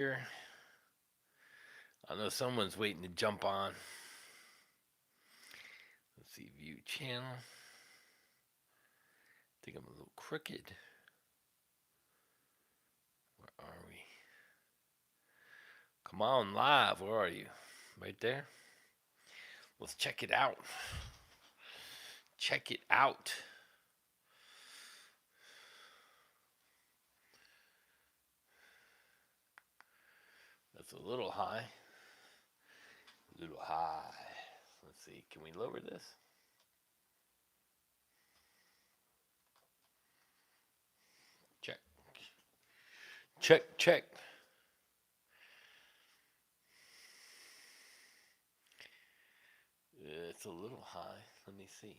here. I know someone's waiting to jump on. Let's see, view channel. I think I'm a little crooked. Where are we? Come on, live. Where are you? Right there? Let's check it out. Check it out. That's a little high. A little high. Let's see. Can we lower this? Check. Check, check. It's a little high. Let me see.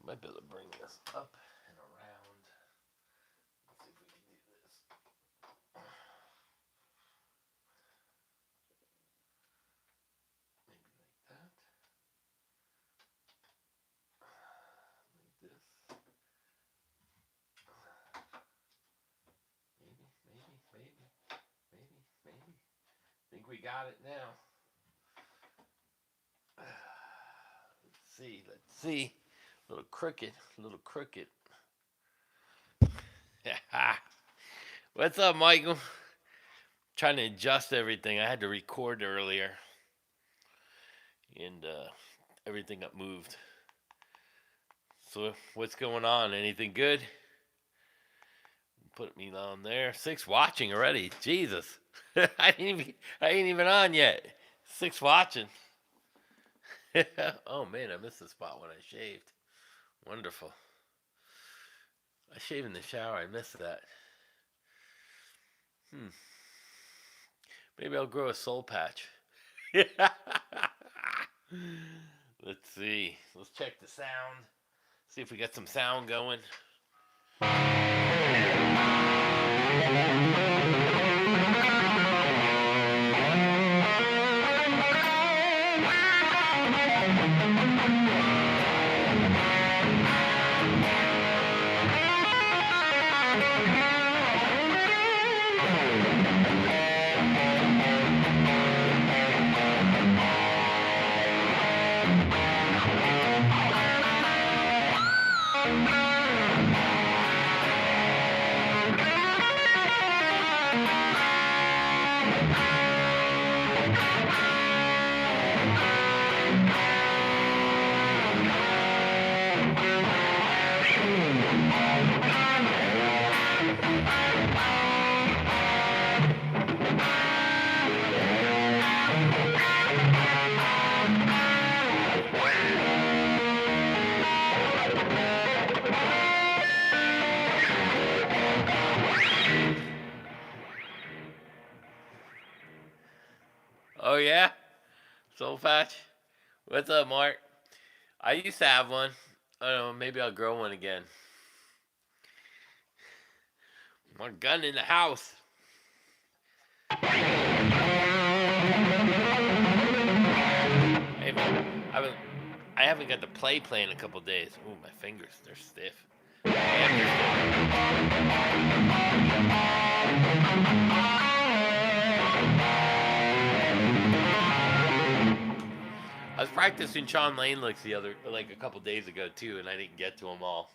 Might be able to bring this up and around. Let's see if we can do this. Maybe like that. Like this. Maybe. Think we got it now. Let's see. A little crooked. What's up, Michael? Trying to adjust everything. I had to record earlier, and everything got moved. So, what's going on? Anything good? Put me on there. 6 watching already. Jesus, I ain't even on yet. 6 watching. Oh man, I missed the spot when I shaved. Wonderful. I shave in the shower. I missed that. Maybe I'll grow a soul patch. Let's see. Let's check the sound. See if we got some sound going. Oh yeah? Soul patch? What's up, Mark? I used to have one. I don't know, maybe I'll grow one again. More gun in the house. I haven't got the play in a couple days. Ooh, my fingers, they're stiff. I was practicing Sean Lane looks a couple days ago too, and I didn't get to them all.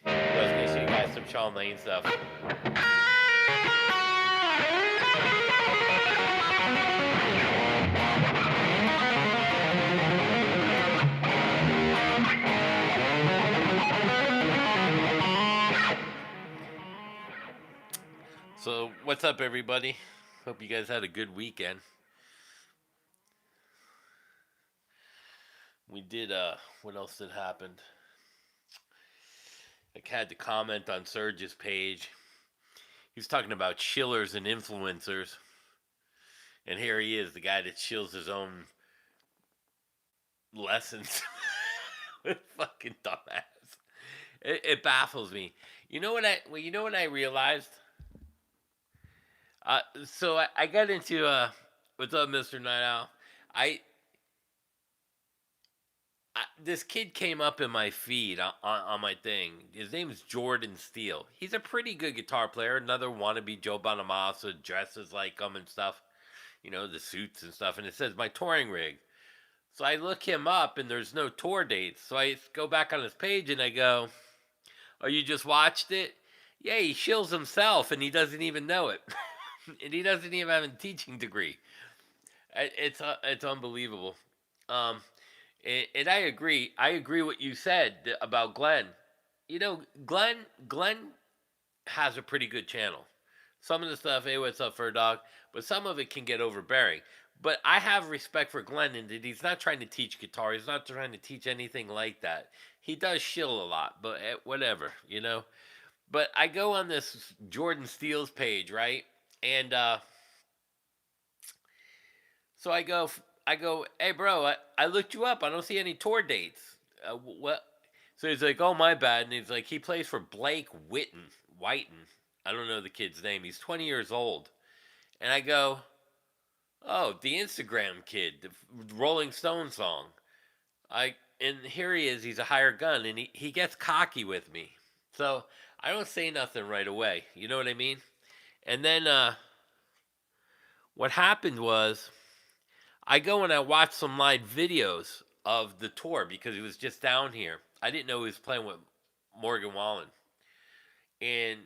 I was gonna show you guys some Sean Lane stuff. So, what's up, everybody? Hope you guys had a good weekend. We did, what else did happen? I had to comment on Serge's page. He was talking about chillers and influencers. And here he is, the guy that chills his own lessons. Fucking dumbass. It baffles me. You know what I realized? So I got into what's up, Mr. Night Owl? this kid came up in my feed on my thing. His name's Jordan Steele. He's a pretty good guitar player. Another wannabe Joe Bonamassa, dresses like him and stuff. You know, the suits and stuff. And it says my touring rig. So I look him up and there's no tour dates. So I go back on his page and I go, "Oh, you just watched it?" Yeah, he shills himself and he doesn't even know it. And he doesn't even have a teaching degree. It's unbelievable. Um, and I agree. I agree what you said about Glenn. You know, Glenn has a pretty good channel. Some of the stuff, hey, what's up, fur dog? But some of it can get overbearing. But I have respect for Glenn in that he's not trying to teach guitar. He's not trying to teach anything like that. He does shill a lot, but whatever, you know. But I go on this Jordan Steele's page, right? And so I go, hey, bro, I looked you up. I don't see any tour dates. What? So he's like, oh, my bad. And he's like, he plays for Blake Whiten. I don't know the kid's name. He's 20 years old. And I go, oh, the Instagram kid, the Rolling Stone song. And here he is. He's a hired gun, and he gets cocky with me. So I don't say nothing right away. You know what I mean? And then what happened was I go and I watch some live videos of the tour because he was just down here. I didn't know he was playing with Morgan Wallen. And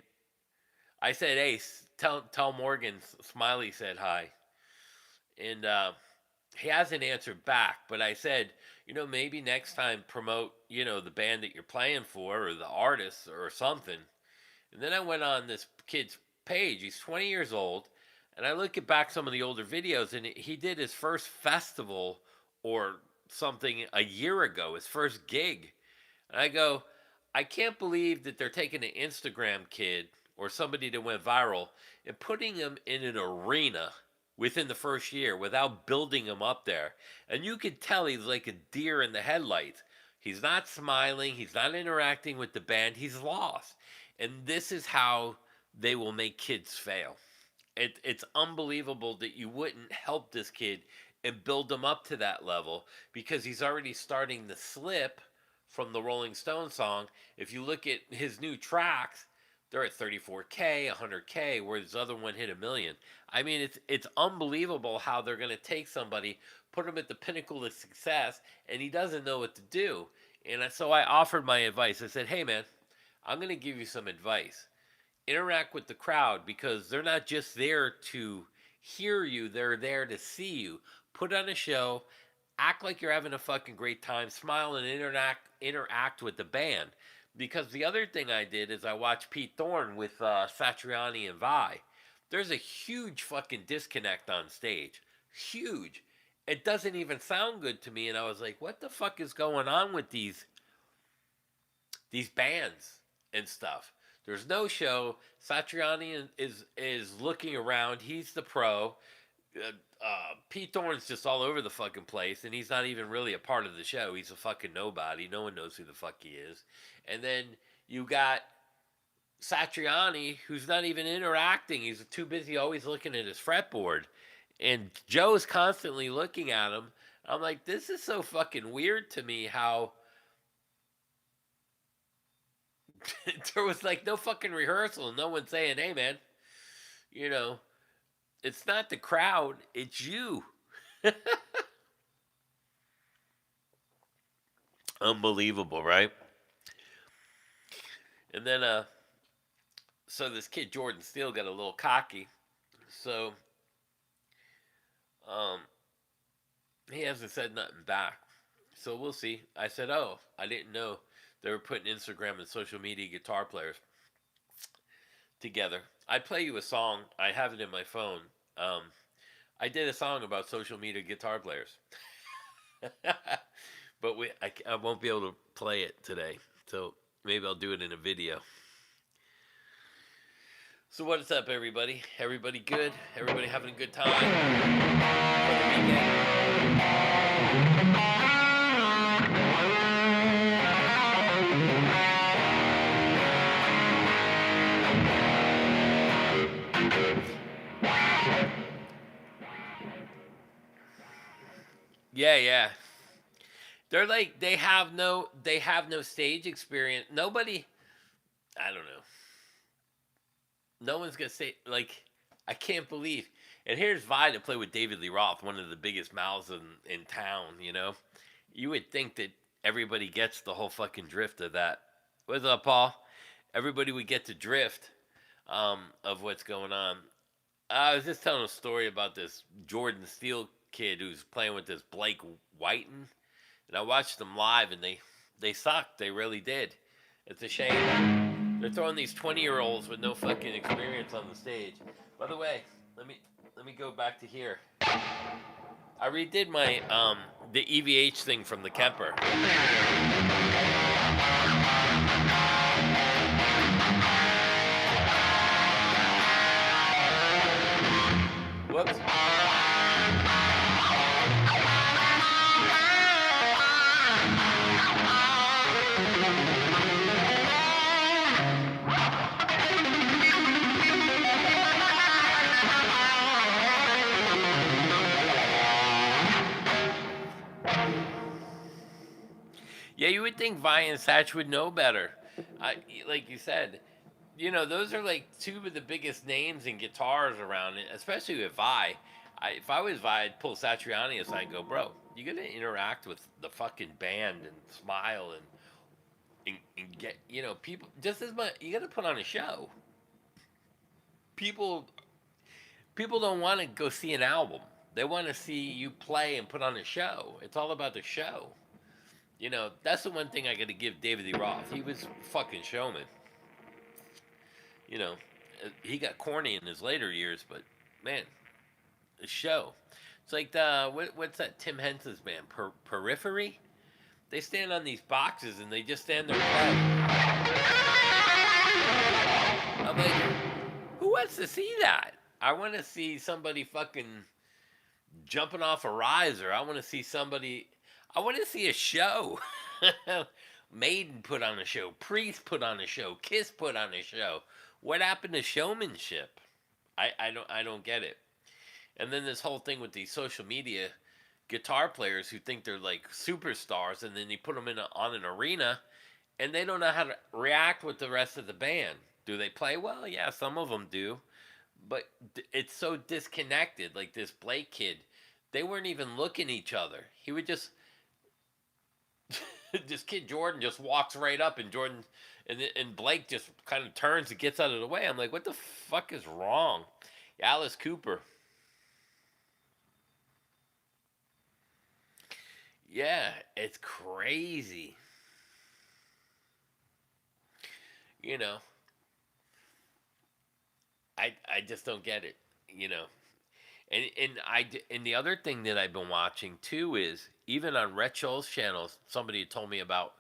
I said, hey, tell Morgan Smiley said hi. And he hasn't answered back. But I said, you know, maybe next time promote, you know, the band that you're playing for or the artist or something. And then I went on this kid's page. He's 20 years old. And I look at back some of the older videos, and he did his first festival or something a year ago, his first gig. And I go, I can't believe that they're taking an Instagram kid or somebody that went viral and putting him in an arena within the first year without building him up there. And you can tell he's like a deer in the headlights. He's not smiling. He's not interacting with the band. He's lost. And this is how they will make kids fail. It's unbelievable that you wouldn't help this kid and build him up to that level because he's already starting to slip from the Rolling Stone song. If you look at his new tracks, they're at 34K, 100K, where his other one hit 1 million. I mean, it's unbelievable how they're going to take somebody, put him at the pinnacle of success, and he doesn't know what to do. And so I offered my advice. I said, hey, man, I'm going to give you some advice. Interact with the crowd because they're not just there to hear you, they're there to see you. Put on a show, act like you're having a fucking great time, smile and interact with the band. Because the other thing I did is I watched Pete Thorne with Satriani and Vi. There's a huge fucking disconnect on stage. Huge. It doesn't even sound good to me, and I was like, what the fuck is going on with these bands and stuff? There's no show. Satriani is looking around. He's the pro. Pete Thorne's just all over the fucking place, and he's not even really a part of the show. He's a fucking nobody. No one knows who the fuck he is. And then you got Satriani, who's not even interacting. He's too busy always looking at his fretboard. And Joe's constantly looking at him. I'm like, this is so fucking weird to me how there was like no fucking rehearsal. No one saying, hey, man, you know, it's not the crowd, it's you. Unbelievable, right? And then, so this kid Jordan Steele got a little cocky. So, he hasn't said nothing back. So we'll see. I said, oh, I didn't know they were putting Instagram and social media guitar players together. I'd play you a song. I have it in my phone. I did a song about social media guitar players. But I won't be able to play it today. So maybe I'll do it in a video. So what's up, everybody? Everybody good? Everybody having a good time for the weekend? Yeah. They're like they have no stage experience. Nobody, I don't know. No one's gonna say like I can't believe. And here's Vi to play with David Lee Roth, one of the biggest mouths in town. You know, you would think that everybody gets the whole fucking drift of that. What's up, Paul? Everybody would get the drift of what's going on. I was just telling a story about this Jordan Steele kid who's playing with this Blake Whiten, and I watched them live, and they sucked. They really did. It's a shame. They're throwing these 20-year-olds with no fucking experience on the stage. By the way, let me go back to here. I redid my the EVH thing from the Kemper. Whoops. Yeah, you would think Vi and Satch would know better. Like you said, you know, those are like two of the biggest names in guitars around it, especially with Vi. If I was Vi, I'd pull Satriani aside and go, bro, you got to interact with the fucking band and smile and get, you know, people just as much. You got to put on a show. People people don't want to go see an album. They want to see you play and put on a show. It's all about the show. You know, that's the one thing I got to give David Lee Roth. He was a fucking showman. You know, he got corny in his later years, but man, the show. It's like what's that Tim Henson's band, Periphery? They stand on these boxes and they just stand there and play. I'm like, who wants to see that? I want to see somebody fucking jumping off a riser. I want to see somebody. I want to see a show. Maiden put on a show. Priest put on a show. Kiss put on a show. What happened to showmanship? I don't get it. And then this whole thing with these social media guitar players who think they're like superstars, and then you put them on an arena, and they don't know how to react with the rest of the band. Do they play well? Yeah, some of them do, but it's so disconnected. Like this Blake kid, they weren't even looking at each other. He would just this kid Jordan just walks right up, and Jordan and Blake just kind of turns and gets out of the way. I'm like, what the fuck is wrong? Alice Cooper. Yeah, it's crazy. You know, I just don't get it. You know, and the other thing that I've been watching too is even on Rhett Scholl's channel, somebody told me about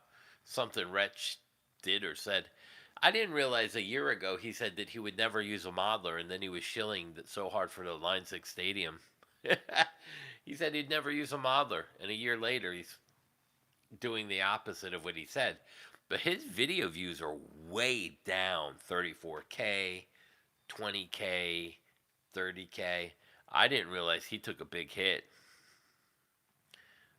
something Rhett did or said. I didn't realize a year ago he said that he would never use a modeler, and then he was shilling that so hard for the Line 6 Stadium. He said he'd never use a modeler, and a year later he's doing the opposite of what he said. But his video views are way down, 34K, 20K, 30K. I didn't realize he took a big hit.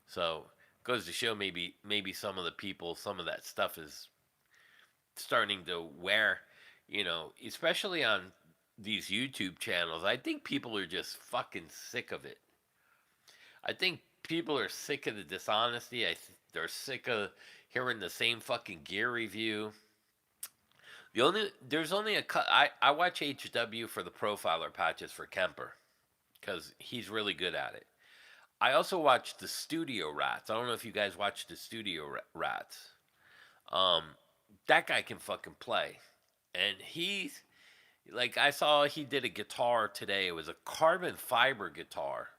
So goes to show maybe some of the people, some of that stuff is starting to wear, you know, especially on these YouTube channels. I think people are just fucking sick of it. I think people are sick of the dishonesty. They're sick of hearing the same fucking gear review. There's only a cut. I watch HW for the profiler patches for Kemper because he's really good at it. I also watch the Studio Rats. I don't know if you guys watch the Studio Rats. Um, that guy can fucking play, and he's like I saw he did a guitar today. It was a carbon fiber guitar.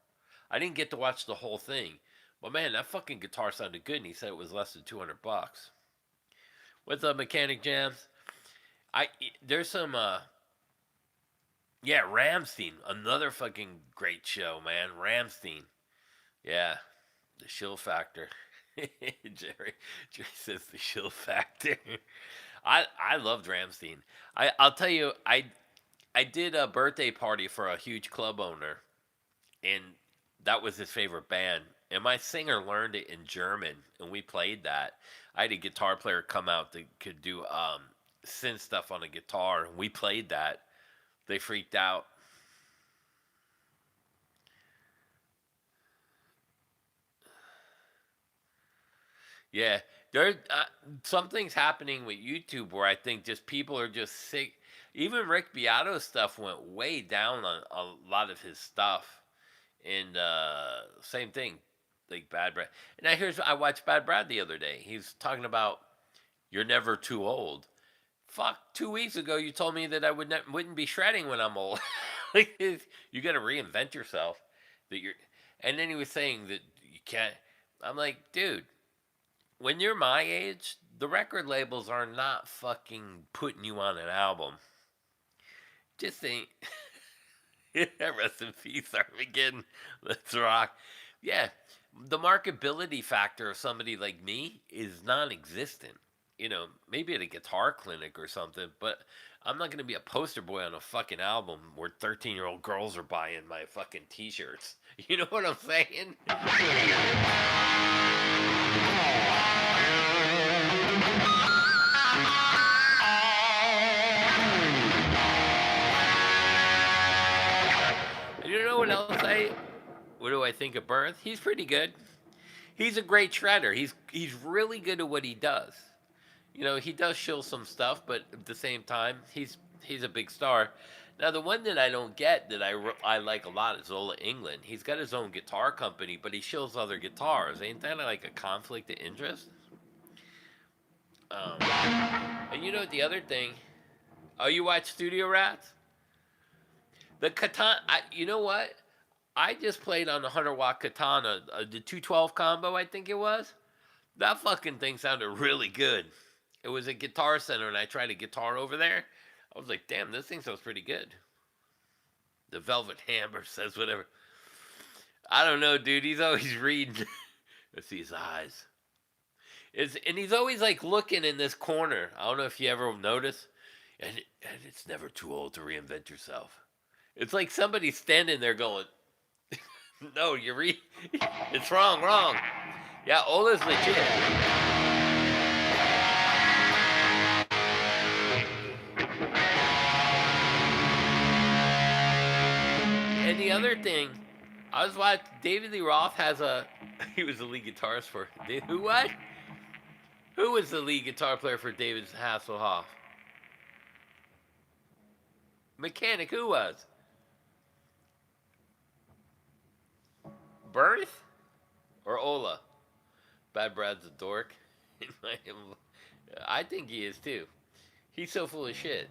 I didn't get to watch the whole thing, but man, that fucking guitar sounded good. And he said it was less than $200. What's up, Mechanic Jams? There's some yeah, Ramstein, another fucking great show, man. Ramstein, yeah, the shill factor. Jerry says the shill factor. I loved Ramstein. I'll tell you, I did a birthday party for a huge club owner, and that was his favorite band. And my singer learned it in German, and we played that. I had a guitar player come out that could do synth stuff on a guitar, and we played that. They freaked out. Yeah, there something's happening with YouTube where I think just people are just sick. Even Rick Beato's stuff went way down on a lot of his stuff, and same thing, like Bad Brad. And I watched Bad Brad the other day. He's talking about you're never too old. Fuck, 2 weeks ago you told me that I wouldn't be shredding when I'm old. Like, you got to reinvent yourself. That you're, and then he was saying that you can't. I'm like, dude, when you're my age, the record labels are not fucking putting you on an album. Just think, rest in peace, Armageddon. Let's rock. Yeah, the marketability factor of somebody like me is non-existent. Maybe at a guitar clinic or something, but I'm not gonna be a poster boy on a fucking album where 13-year-old girls are buying my fucking t-shirts. You know what I'm saying? You know what else what do I think of Birth? He's pretty good. He's a great shredder. He's really good at what he does. He does shill some stuff, but at the same time, he's a big star. Now, the one that I don't get that I like a lot is Ola England. He's got his own guitar company, but he shills other guitars. Ain't that like a conflict of interest? Um, and the other thing? Oh, you watch Studio Rats? The katana. You know what? I just played on the 100-watt katana, the 212 combo, I think it was. That fucking thing sounded really good. It was a Guitar Center, and I tried a guitar over there. I was like, damn, this thing sounds pretty good. The Velvet Hammer says whatever. I don't know, dude. He's always reading. I see his eyes. And he's always like looking in this corner. I don't know if you ever notice. And it's never too old to reinvent yourself. It's like somebody's standing there going, no, it's wrong. Yeah, Ola's legit. And the other thing, I was watching David Lee Roth he was the lead guitarist for who what? Who was the lead guitar player for David Hasselhoff? Mechanic, who was? Birth or Ola? Bad Brad's a dork. I think he is too. He's so full of shit.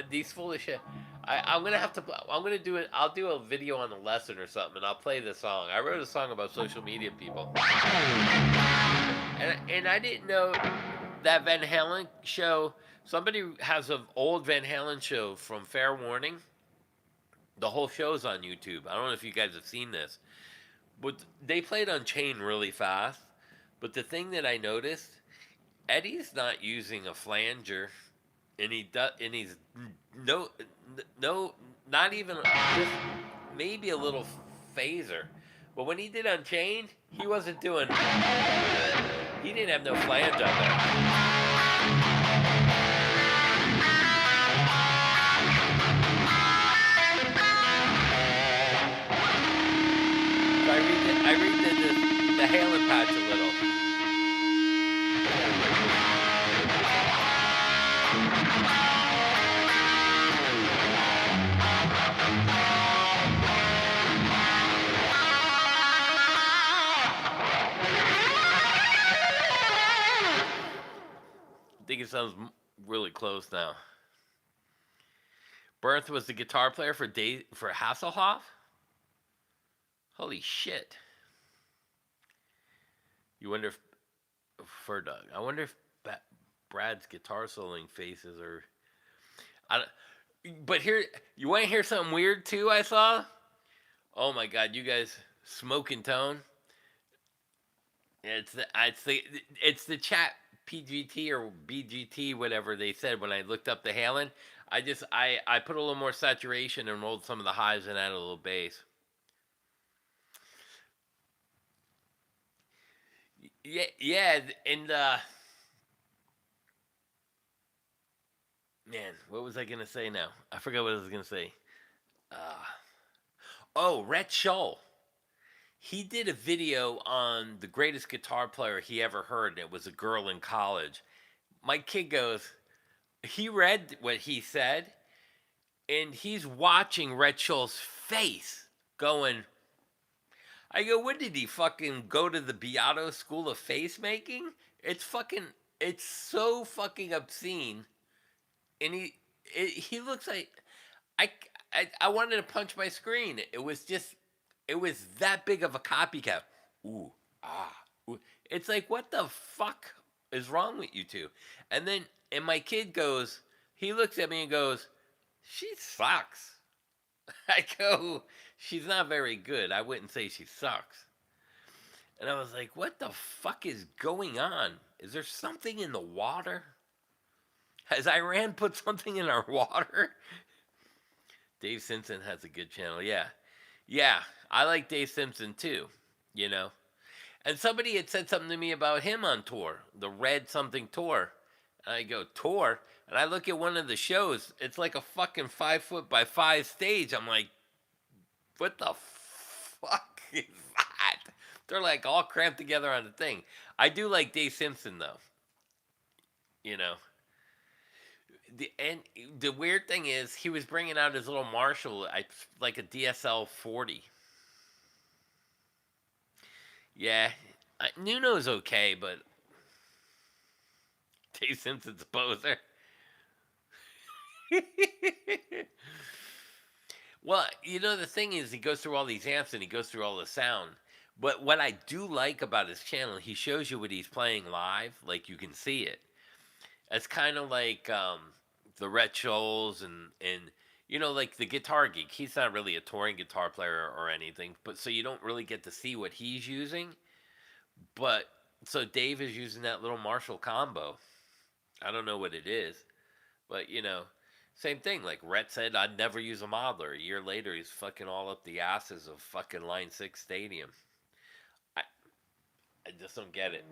He's full of shit. I'm gonna have to. I'm gonna do it. I'll do a video on the lesson or something, and I'll play this song. I wrote a song about social media people, and I didn't know that Van Halen show. Somebody has an old Van Halen show from Fair Warning. The whole show's on YouTube. I don't know if you guys have seen this, but they played Unchained really fast. But the thing that I noticed, Eddie's not using a flanger, and he's no, not even just maybe a little phaser. But when he did Unchained, he wasn't doing. He didn't have no flange on there. So I redid the Halen patch a little. I think it sounds really close now. Berth was the guitar player for Hasselhoff. Holy shit! You wonder if Doug. I wonder if Brad's guitar soloing faces are. I don't, but here, you want to hear something weird too? I saw. Oh my god, you guys, Smoking Tone. It's the chat PGT or BGT, whatever they said when I looked up the Halen. I put a little more saturation and rolled some of the highs and added a little bass. Yeah, yeah, and man, what was I gonna say now? I forgot what I was gonna say. Uh, oh, Rhett Shull. He did a video on the greatest guitar player he ever heard, and it was a girl in college. My kid goes, he read what he said, and he's watching Rhett Shull's face, going, I go, what did he fucking go to the Beato School of Face Making? It's fucking, it's so fucking obscene, and he looks like I, I wanted to punch my screen. It was just, it was that big of a copycat. Ooh, ah, ooh. It's like, what the fuck is wrong with you two? And then, and my kid goes, he looks at me and goes, she sucks. I go, she's not very good. I wouldn't say she sucks. And I was like, what the fuck is going on? Is there something in the water? Has Iran put something in our water? Dave Simpson has a good channel. Yeah. Yeah. I like Dave Simpson too, you know. And somebody had said something to me about him on tour, the Red something tour. And I go, tour? And I look at one of the shows. It's like a fucking 5 foot by 5 stage. I'm like, what the fuck is that? They're like all cramped together on the thing. I do like Dave Simpson though, you know. And the weird thing is, he was bringing out his little Marshall, like a DSL 40. Yeah, Nuno's okay, but Dave Simpson's a poser. Well, you know, the thing is, he goes through all these amps and he goes through all the sound. But what I do like about his channel, he shows you what he's playing live, like you can see it. It's kind of like the Rhett Scholes and you know, like the Guitar Geek. He's not really a touring guitar player or anything, but so you don't really get to see what he's using. But so Dave is using that little Marshall combo. I don't know what it is, but you know, same thing. Like Rhett said, I'd never use a modeler. A year later, he's fucking all up the asses of fucking Line 6 Stadium. I, I just don't get it.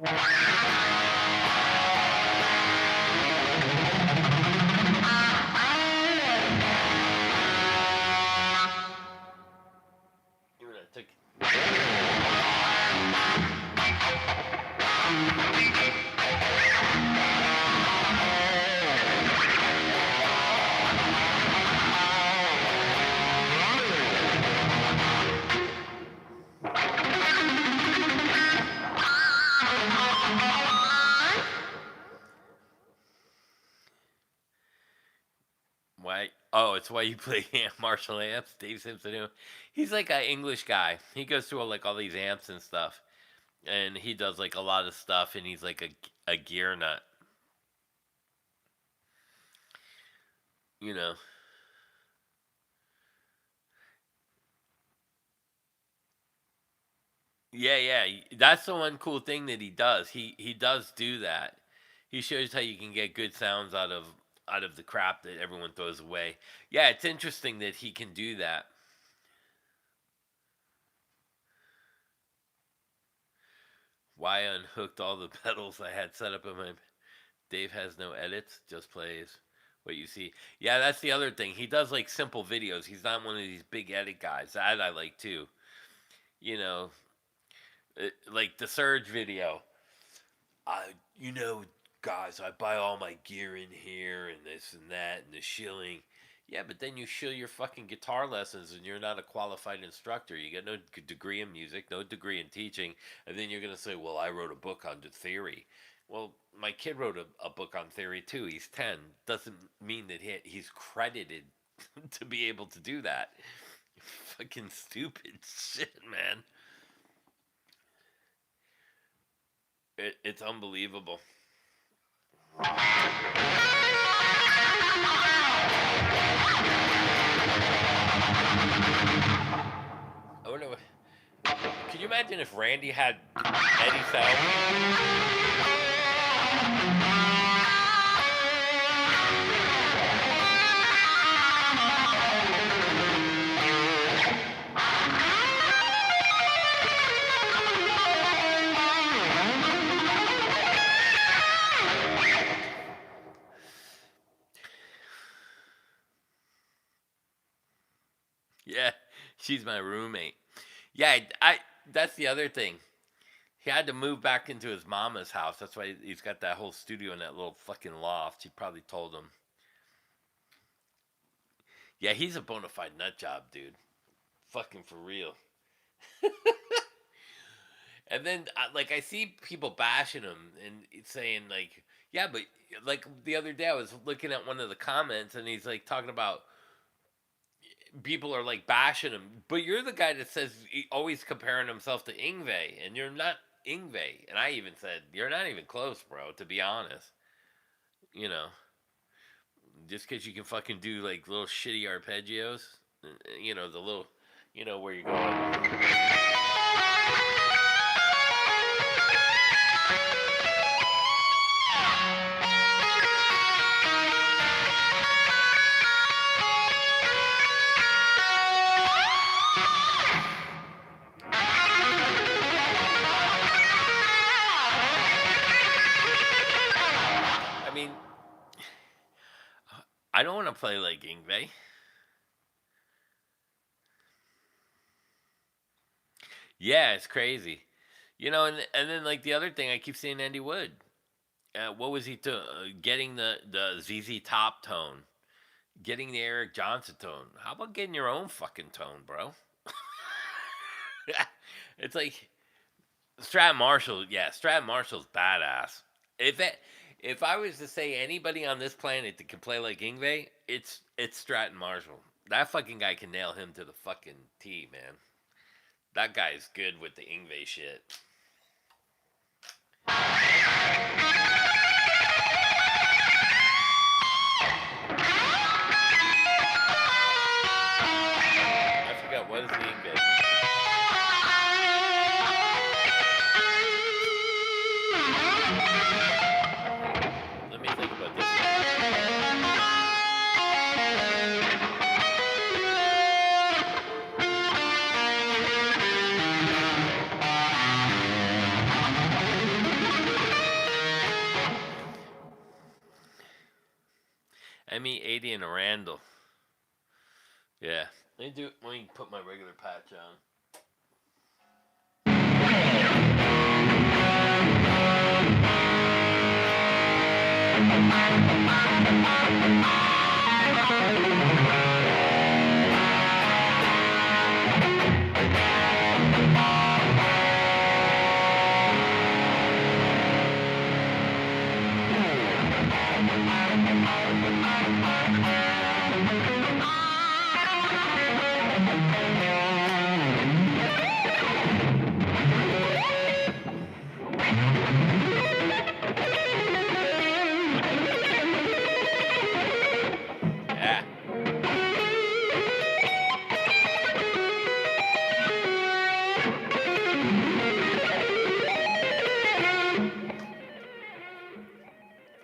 Even I took. Why? Oh, it's why you play Marshall amps, Dave Simpson. He's like an English guy. He goes through like all these amps and stuff, and he does like a lot of stuff, and he's like a gear nut. You know. Yeah, yeah. That's the one cool thing that he does. He does do that. He shows how you can get good sounds out of the crap that everyone throws away. Yeah, it's interesting that he can do that. Why I unhooked all the pedals I had set up in my Dave has no edits, just plays what you see. Yeah, that's the other thing. He does like simple videos. He's not one of these big edit guys. That I like too. You know, like the Surge video. You know, guys, I buy all my gear in here and this and that and the shilling. Yeah, but then you shill your fucking guitar lessons and you're not a qualified instructor. You get no degree in music, no degree in teaching, and then you're going to say, well, I wrote a book on the theory. Well, my kid wrote a book on theory too. He's 10. Doesn't mean that he's credited to be able to do that. Fucking stupid shit, man. It's unbelievable. I wonder what. Could you imagine if Randy had Eddie sound? She's my roommate. Yeah, I that's the other thing. He had to move back into his mama's house. That's why he's got that whole studio in that little fucking loft. She probably told him. Yeah, he's a bona fide nut job, dude. Fucking for real. And then, like, I see people bashing him and saying, like, yeah, but, like, the other day I was looking at one of the comments and he's, like, talking about people are, like, bashing him. But you're the guy that says always comparing himself to Ingve, and you're not Ingve. And I even said, you're not even close, bro, to be honest. You know, just because you can fucking do, like, little shitty arpeggios, you know, the little, you know, where you're going. I mean, I don't want to play like Ingve. Yeah, it's crazy. You know, and then like the other thing, I keep seeing Andy Wood. What was he getting the ZZ Top tone, getting the Eric Johnson tone? How about getting your own fucking tone, bro? It's like Strat Marshall. Yeah, Strat Marshall's badass. If I was to say anybody on this planet that can play like Ingve, it's Strat Marshall. That fucking guy can nail him to the fucking T, man. That guy's good with the Ingve shit. I forgot what is the Ingve. Let me think about this. ME80 and a Randall. Yeah. Let me put my regular patch on. Yeah.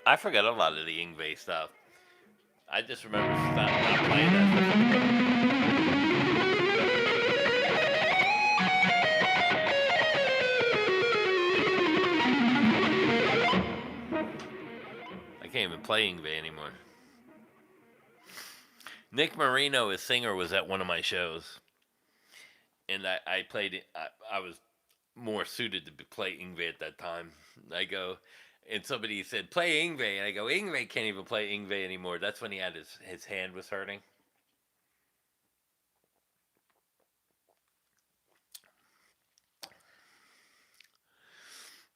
I forgot a lot of the Ingve stuff. I just remember not playing that stuff. I can't even play Ingve anymore. Nick Marino, his singer, was at one of my shows, and I played it. I was more suited to play Ingve at that time. I go, and somebody said, play Ingve. And I go, Ingve can't even play Ingve anymore. That's when he had his hand was hurting.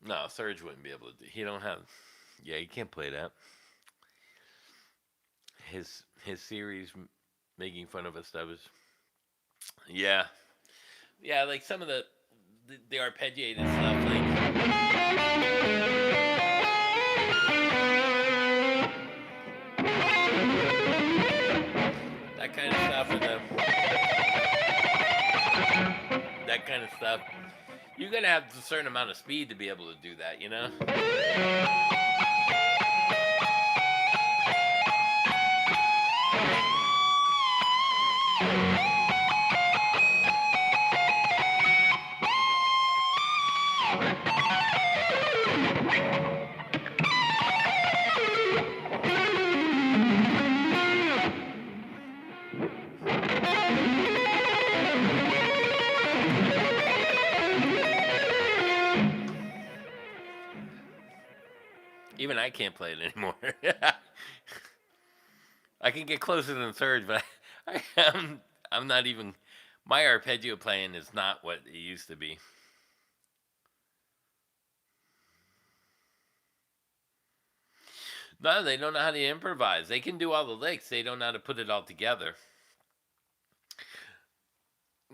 No, Serge wouldn't be able to do. He don't have. Yeah, he can't play that. His series making fun of us. That was. Yeah, yeah. Like some of the arpeggiated stuff. Like. That kind of stuff and that kind of stuff. You're gonna have a certain amount of speed to be able to do that, you know? Even I can't play it anymore. I can get closer than third, but I'm not even. My arpeggio playing is not what it used to be. No, they don't know how to improvise. They can do all the licks. They don't know how to put it all together.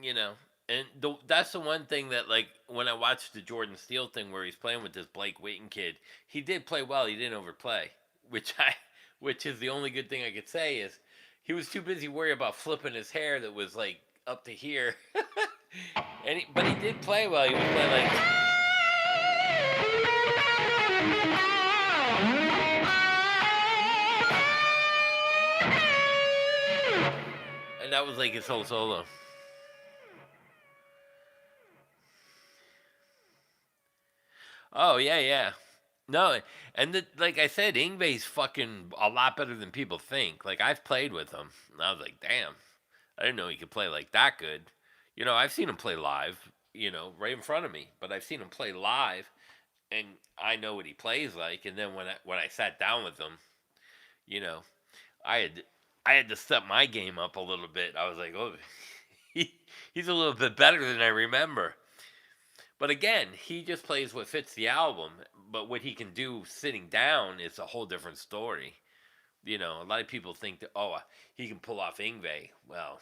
You know, and that's the one thing that, like, when I watched the Jordan Steele thing where he's playing with this Blake Wheaton kid, he did play well. He didn't overplay, which is the only good thing I could say is he was too busy worried about flipping his hair that was like up to here, but he did play well. He was playing like. And that was like his whole solo. Oh yeah, yeah. No, and like I said, Ingve's fucking a lot better than people think. Like, I've played with him, and I was like, damn, I didn't know he could play like that good. You know, I've seen him play live. You know, right in front of me, but I've seen him play live, and I know what he plays like. And then when I sat down with him, you know, I had I had to step my game up a little bit. I was like, oh, he's a little bit better than I remember. But again, he just plays what fits the album. But what he can do sitting down is a whole different story. You know, a lot of people think that, oh, he can pull off Yngwie. Well,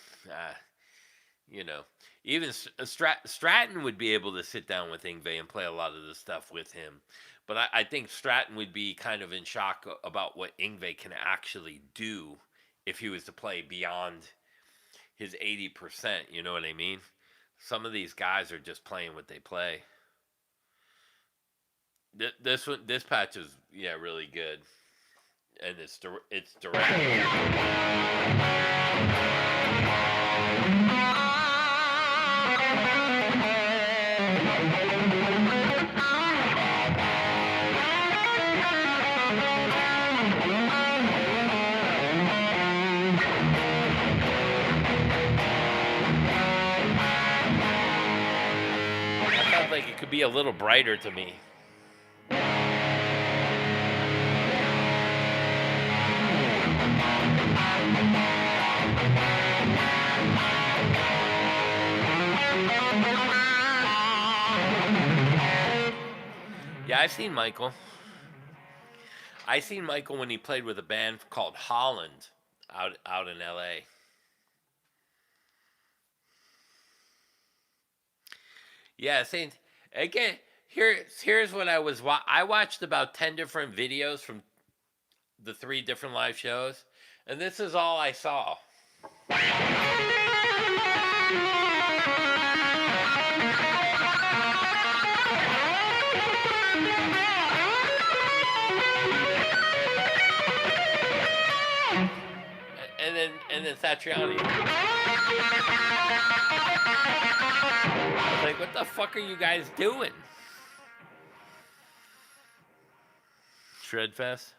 you know, even Stratton would be able to sit down with Yngwie and play a lot of the stuff with him. But I think Stratton would be kind of in shock about what Yngwie can actually do if he was to play beyond his 80%. You know what I mean? Some of these guys are just playing what they play. This patch is really good, and it's direct. Like it could be a little brighter to me. Yeah, I've seen Michael. I seen Michael when he played with a band called Holland out in LA. Yeah, same. Again, here's what I watched about 10 different videos from the 3 different live shows, and this is all I saw. And then Satriani. I was like, what the fuck are you guys doing? Shredfest?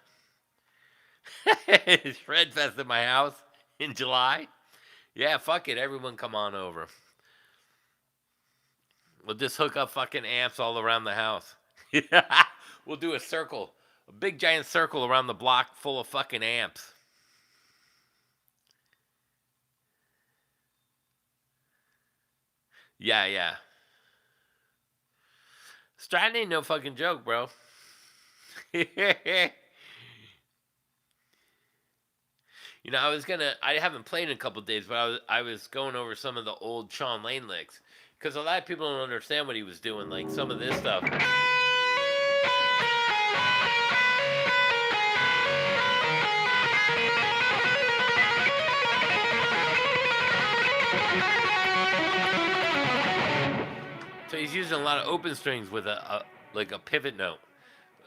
Shredfest at my house in July? Yeah, fuck it. Everyone come on over. We'll just hook up fucking amps all around the house. We'll do a circle. A big giant circle around the block full of fucking amps. Yeah. Stratton ain't no fucking joke, bro. You know, I haven't played in a couple of days, but I was going over some of the old Sean Lane licks. Because a lot of people don't understand what he was doing, like some of this stuff. So he's using a lot of open strings with a pivot note.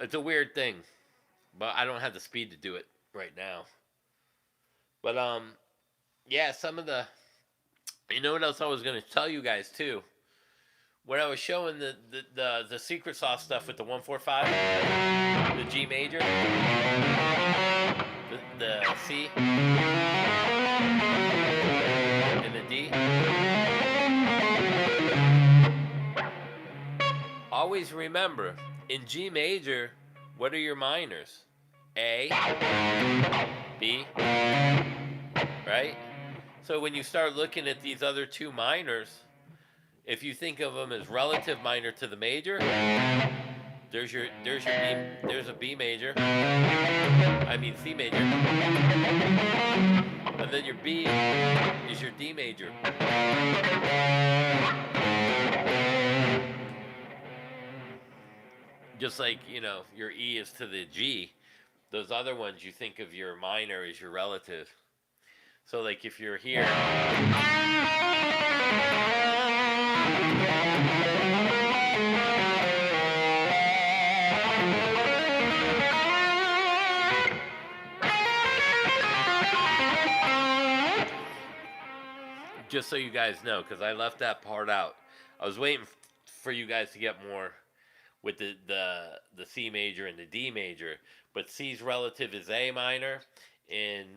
It's a weird thing, but I don't have the speed to do it right now. But yeah, some of the, you know what else I was gonna tell you guys too? When I was showing the secret sauce stuff with the 145, the G major, the C, and the D. Always remember, in G major, What are your minors? A, B, right? So when you start looking at these other two minors, if you think of them as relative minor to the major, there's a B major. I mean C major. And then your B is your D major. Just like, your E is to the G, those other ones you think of your minor as your relative. So like if you're here, just so you guys know, because I left that part out. I was waiting for you guys to get more with the C major and the D major, but C's relative is A minor, and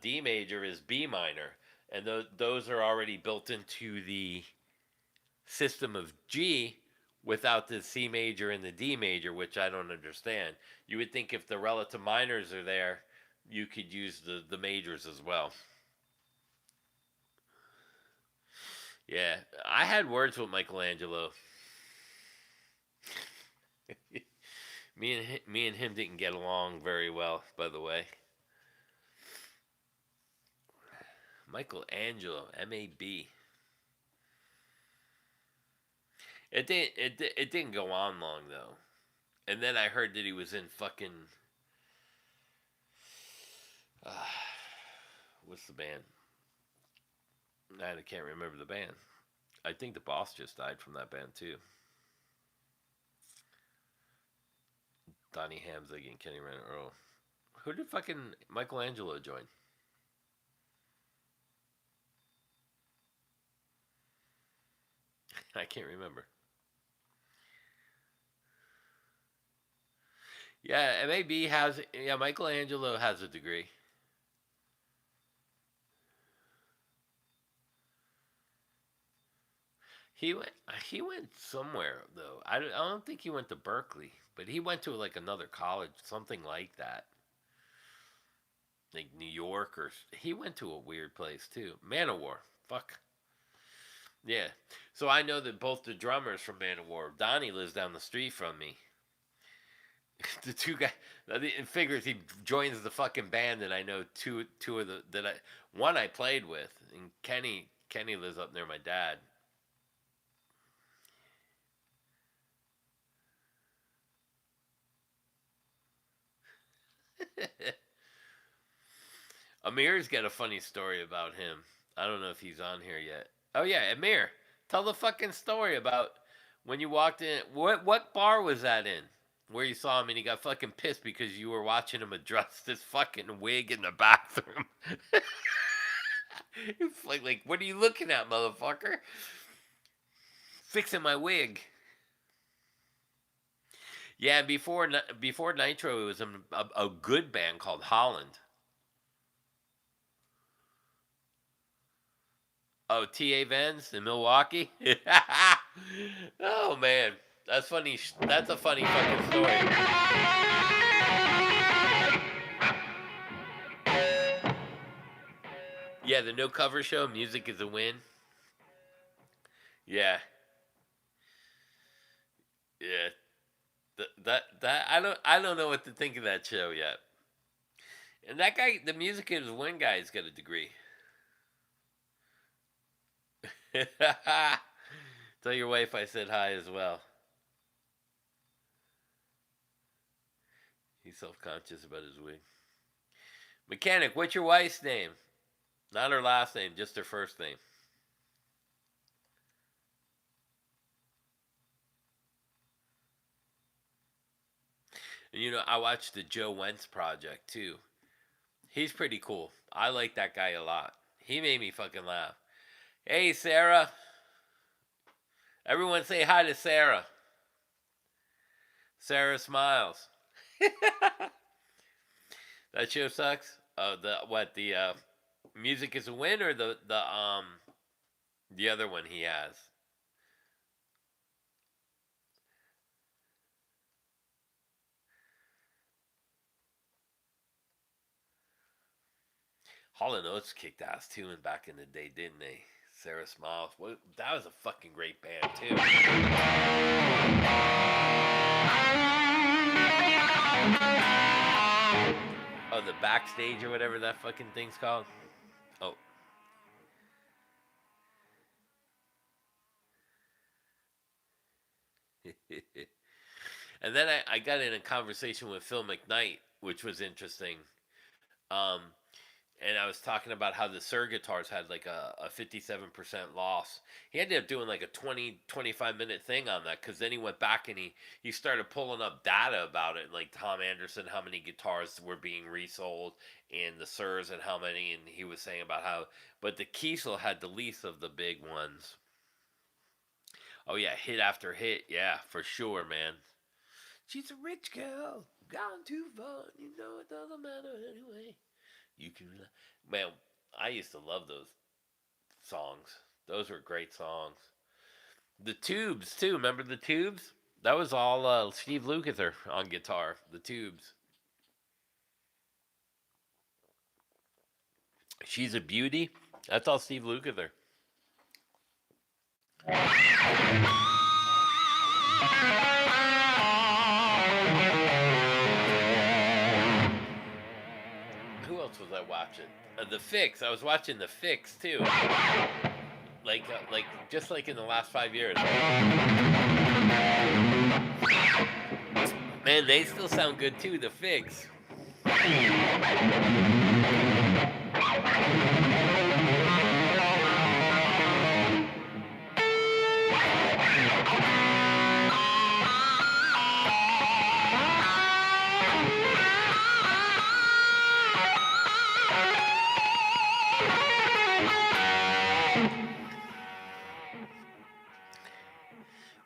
D major is B minor, and those are already built into the system of G without the C major and the D major, which I don't understand. You would think if the relative minors are there, you could use the majors as well. Yeah, I had words with Michelangelo. Me and him didn't get along very well, by the way. Michelangelo, M-A-B. It didn't go on long though. And then I heard that he was in fucking uh, what's the band? I can't remember the band. I think the boss just died from that band too. Donnie Hamzig and Kenny Ryan Earl. Who did fucking Michelangelo join? I can't remember. Yeah, MAB has. Yeah, Michelangelo has a degree. He went. He went somewhere though. I don't think he went to Berkeley, but he went to like another college, something like that, like New York, or he went to a weird place too. Manowar. Fuck. Yeah. So I know that both the drummers from Manowar, Donnie lives down the street from me. The two guys. It figures he joins the fucking band, and I know two of the that I one I played with, and Kenny lives up near my dad. Amir's got a funny story about him. I don't know if he's on here yet. Oh yeah, Amir, tell the fucking story about when you walked in. What bar was that in? Where you saw him and he got fucking pissed because you were watching him adjust his fucking wig in the bathroom. He's like, what are you looking at, motherfucker? Fixing my wig. Yeah, before Nitro, it was a good band called Holland. Oh, T.A. Vens in Milwaukee? Oh, man. That's funny. That's a funny fucking story. Yeah, the no cover show, Music is a Win. Yeah. Yeah. That I don't know what to think of that show yet. And that guy, the Music is a Win guy's got a degree. Tell your wife I said hi as well. He's self-conscious about his wig. Mechanic, what's your wife's name? Not her last name, just her first name. And I watched the Joe Wentz project too. He's pretty cool. I like that guy a lot. He made me fucking laugh. Hey, Sarah. Everyone say hi to Sarah. Sarah smiles. That show sucks. The Music is a Win, or the other one he has. Hall and Oates kicked ass too, and back in the day, didn't they? Sarah Smiles. What? That was a fucking great band too. Oh, the backstage or whatever that fucking thing's called. Oh. And then I got in a conversation with Phil McKnight, which was interesting. Um, and I was talking about how the Sur guitars had like a 57% loss. He ended up doing like a 25 minute thing on that because then he went back and he started pulling up data about it, like Tom Anderson, how many guitars were being resold, and the Surs and how many, and he was saying about how, but the Kiesel had the least of the big ones. Oh yeah, hit after hit, yeah, for sure, man. She's a rich girl, gone too far, you know it doesn't matter anyway. You can, man. I used to love those songs. Those were great songs. The Tubes too. Remember the Tubes? That was all Steve Lukather on guitar. The Tubes. She's a Beauty. That's all Steve Lukather. Who else was I watching? The Fix. I was watching The Fix too. Like just like in the last 5 years. Man, they still sound good too. The Fix.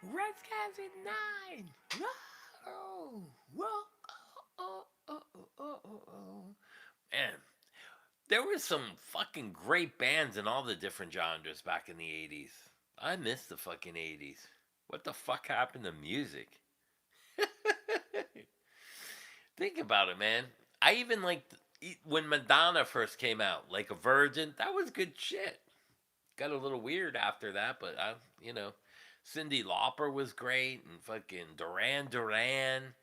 Red skies at 9. Whoa, whoa, oh, oh, oh, oh, oh, oh. Man, there were some fucking great bands in all the different genres back in the 80s. I miss the fucking 80s. What the fuck happened to music? Think about it, man. I even liked when Madonna first came out, like a Virgin. That was good shit. Got a little weird after that, but you know, Cyndi Lauper was great, and fucking Duran Duran,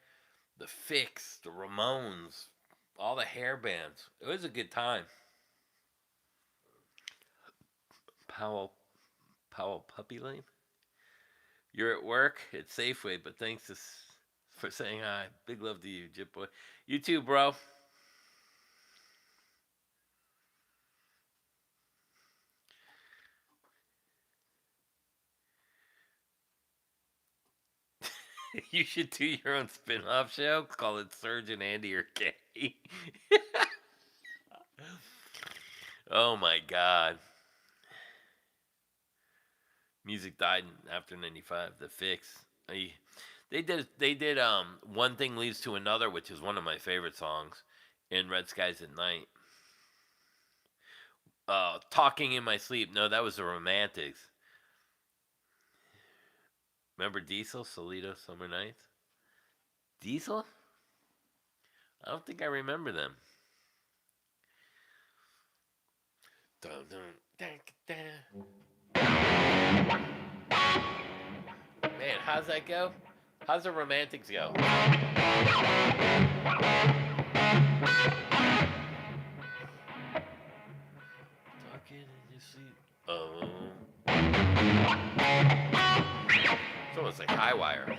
the Fix, the Ramones, all the hair bands. It was a good time. Powell, Powell Puppy Lane. You're at work at Safeway, but thanks for saying hi. Big love to you, Jip Boy. You too, bro. You should do your own spin-off show. Call it Surgeon Andy or Kay. Oh my god. Music died after 95. The Fix. They did One Thing Leads to Another, which is one of my favorite songs, in Red Skies at Night. Talking in My Sleep. No, that was the Romantics. Remember Diesel, Solito, Summer Nights? Diesel? I don't think I remember them. Dun, dun, dun, dun. Man, how's that go? How's the Romantics go? Talking in your sleep. Oh. It's almost like High Wire.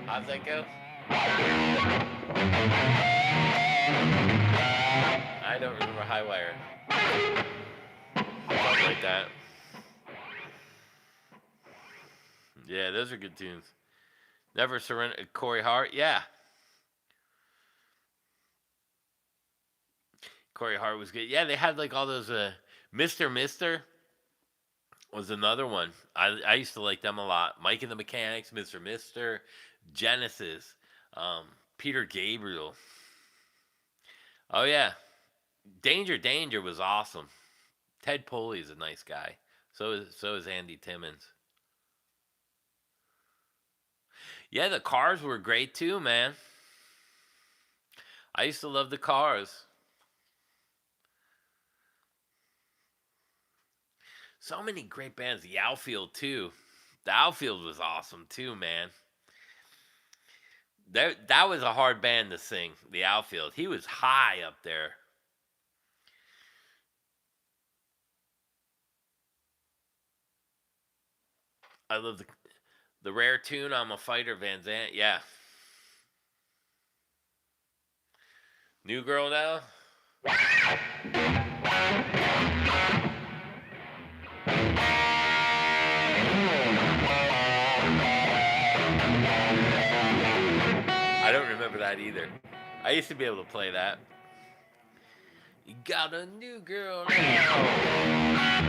How's that go? I don't remember High Wire. Something like that. Yeah, those are good tunes. Never Surrender. Corey Hart. Yeah. Corey Hart was good. Yeah, they had like all those. Mr. was another one. I used to like them a lot. Mike and the Mechanics, Mr. Genesis, Peter Gabriel. Oh yeah, Danger was awesome. Ted Poley is a nice guy. So is Andy Timmons. Yeah, the Cars were great too, man. I used to love the Cars. So many great bands. The Outfield too. The Outfield was awesome too, man. That was a hard band to sing. The Outfield. He was high up there. I love the rare tune. I'm a fighter, Van Zant. Yeah. New girl now. I don't remember that either. I used to be able to play that. You got a new girl now.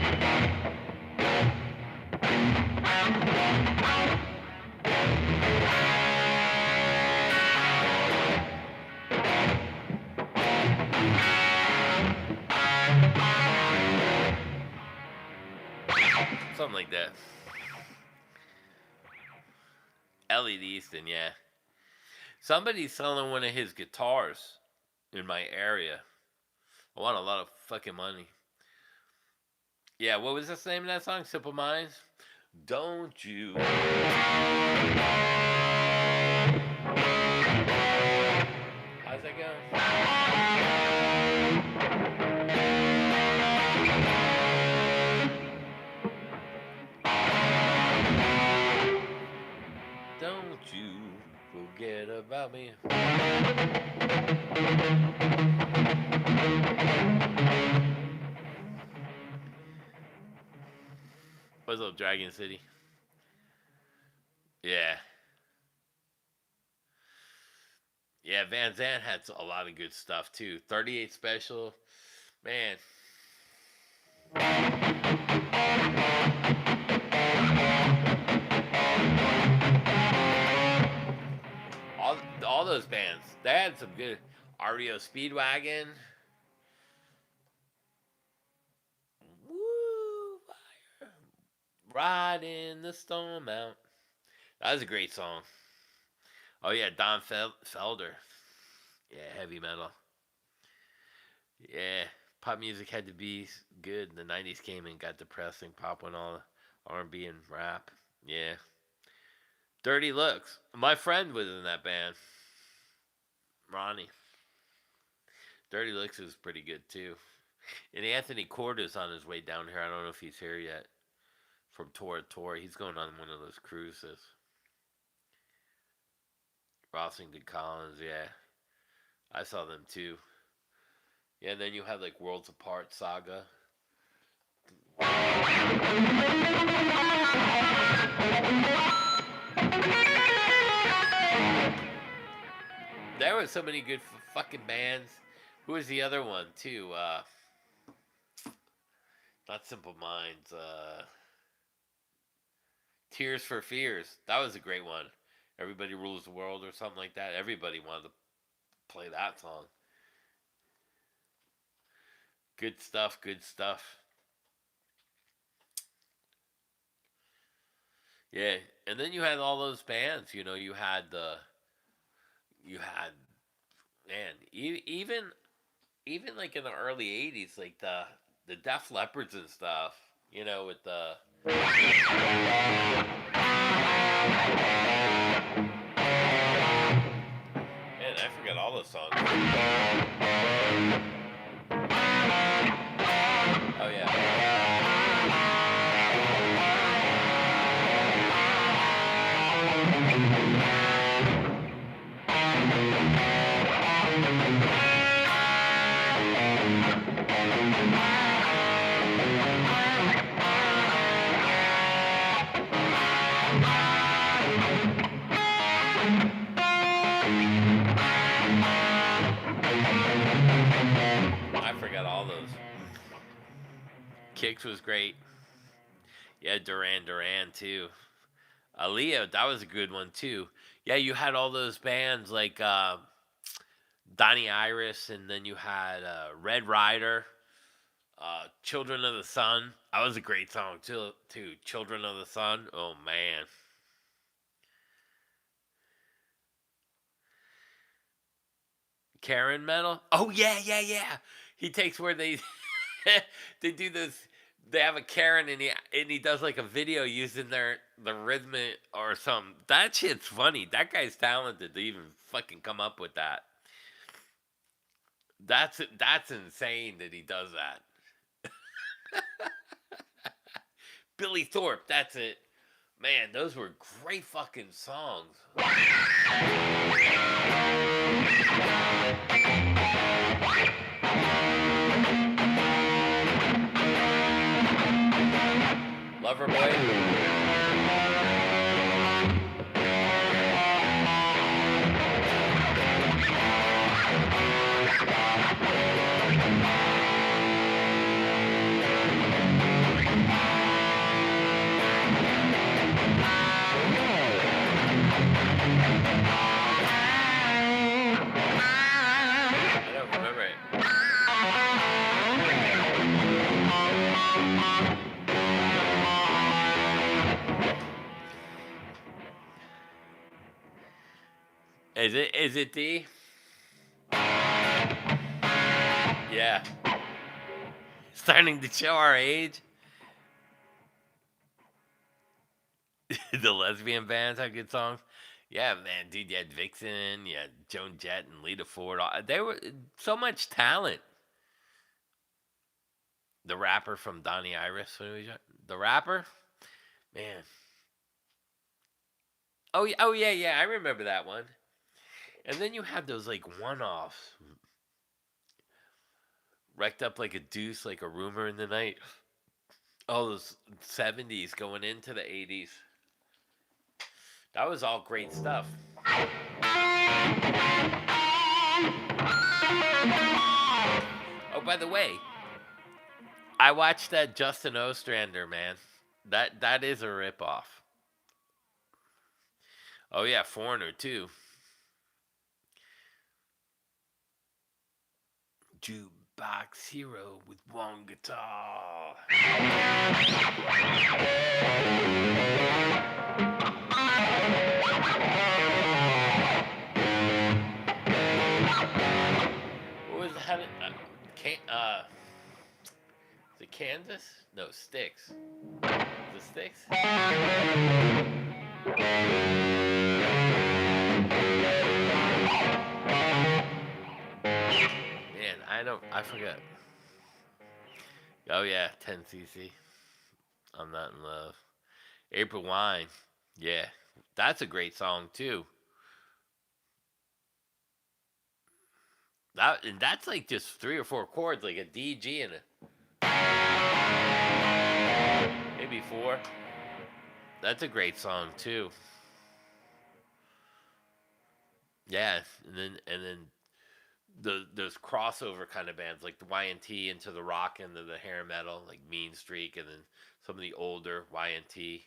Something like that. Elliot Easton, yeah. Somebody's selling one of his guitars in my area. I want a lot of fucking money. Yeah, what was the name of that song? Simple Minds? Don't you? How's that go? Don't you forget about me. What's up, Dragon City? Yeah. Yeah, Van Zandt had a lot of good stuff too. 38 Special. Man. All those bands. They had some good REO Speedwagon. Woo! Ride in the storm out. That was a great song. Oh yeah, Don Felder. Yeah, heavy metal. Yeah, pop music had to be good. The '90s came and got depressing. Pop went all R&B and rap. Yeah, Dirty Looks. My friend was in that band. Ronnie. Dirty Looks is pretty good too. And Anthony Corda's on his way down here. I don't know if he's here yet. From tour to tour, he's going on one of those cruises. Rossington Collins, yeah, I saw them too. Yeah, and then you had like Worlds Apart Saga. There were so many good fucking bands. Who was the other one too? Not Simple Minds. Tears for Fears. That was a great one. Everybody Rules the World or something like that. Everybody wanted to play that song. Good stuff. Good stuff. Yeah, and then you had all those bands. You know, you had, man, even like in the early '80s, like the Def Leopards and stuff. You know, with the man, I forgot all those songs. Oh yeah. I forgot all those. Kicks was great. Yeah, Duran Duran too. Aaliyah, that was a good one too. Yeah, you had all those bands like Donnie Iris, and then you had Red Rider, Children of the Sun. That was a great song too. Children of the Sun. Oh man. Karen metal. Oh yeah, yeah, yeah. He takes where they they do this. They have a Karen and he does like a video using the rhythm or something. That shit's funny. That guy's talented to even fucking come up with that. That's insane that he does that. Billy Thorpe. That's it. Man, those were great fucking songs. Loverboy. I don't remember it. Is it D? Yeah. Starting to show our age. The lesbian bands have good songs. Yeah, man, dude, you had Vixen, you had Joan Jett and Lita Ford. They were so much talent. The rapper from Donnie Iris, the rapper, man. Oh yeah, yeah. I remember that one. And then you had those like one-offs, wrecked up like a deuce, like a rumor in the night. All those 70s going into the 80s. That was all great stuff. Oh, by the way, I watched that Justin Ostrander, man. That is a ripoff. Oh yeah, Foreigner too. Jukebox Hero with one guitar. What was how did is it Kansas? No, Sticks. Is it Sticks? Man, I forget. Oh yeah, 10cc. I'm not in love. April Wine. Yeah. That's a great song too. That's like just three or four chords, like a D, G, and maybe four. That's a great song too. Yeah, and then those crossover kind of bands like the Y&T into the rock into the hair metal, like Mean Streak, and then some of the older Y&T.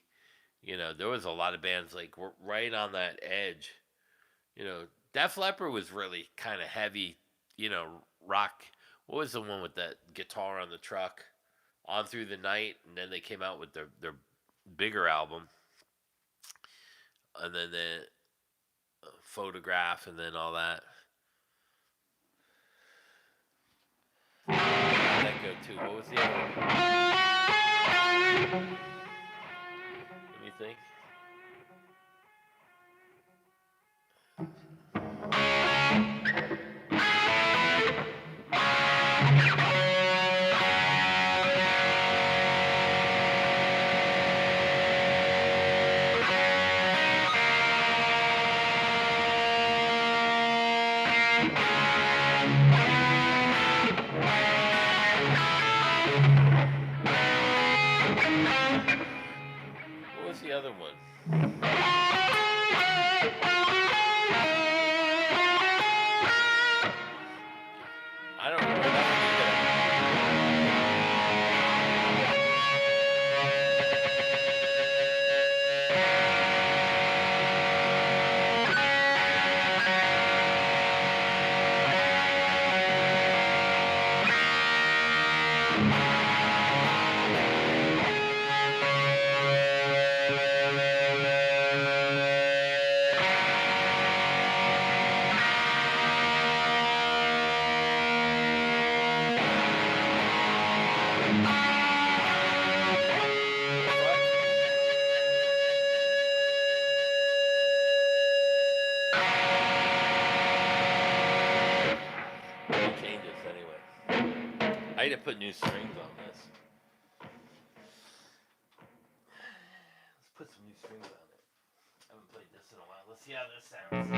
There was a lot of bands like were right on that edge. Def Leppard was really kind of heavy, rock. What was the one with that guitar on the truck? On Through the Night, and then they came out with their bigger album, and then the Photograph, and then all that. Where did that go to? What was the other one? Let me think. What was the other one? I don't remember that need to put new strings on this. Let's put some new strings on it. I haven't played this in a while. Let's see how this sounds.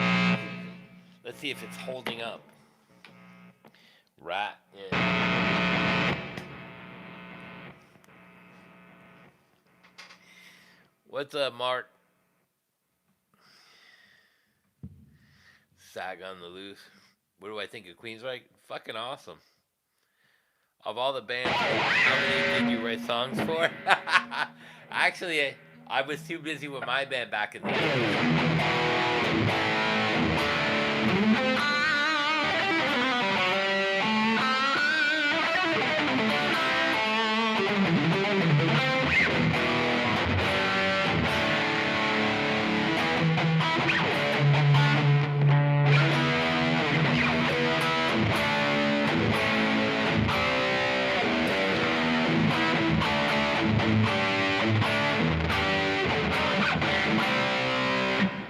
Let's see if it's holding up. Right. Yeah. What's up, Mark? Sag on the Loose. What do I think of Queensryche? Fucking awesome. Of all the bands, how many did you write songs for? Actually, I was too busy with my band back in the day.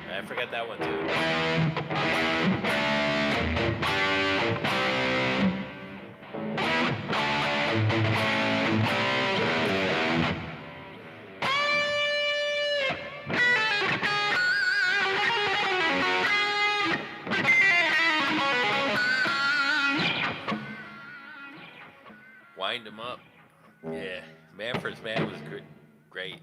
I forgot that one too. Wind them up. Yeah, Manfred's Man was great.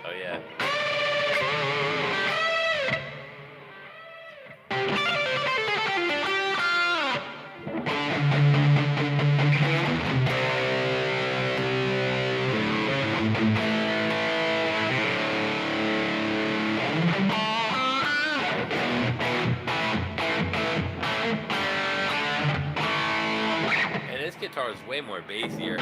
Oh yeah. And this guitar is way more bassier.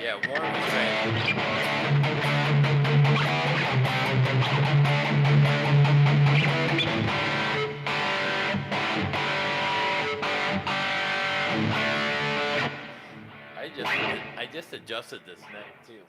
Yeah, Warren was saying. I just adjusted this neck too.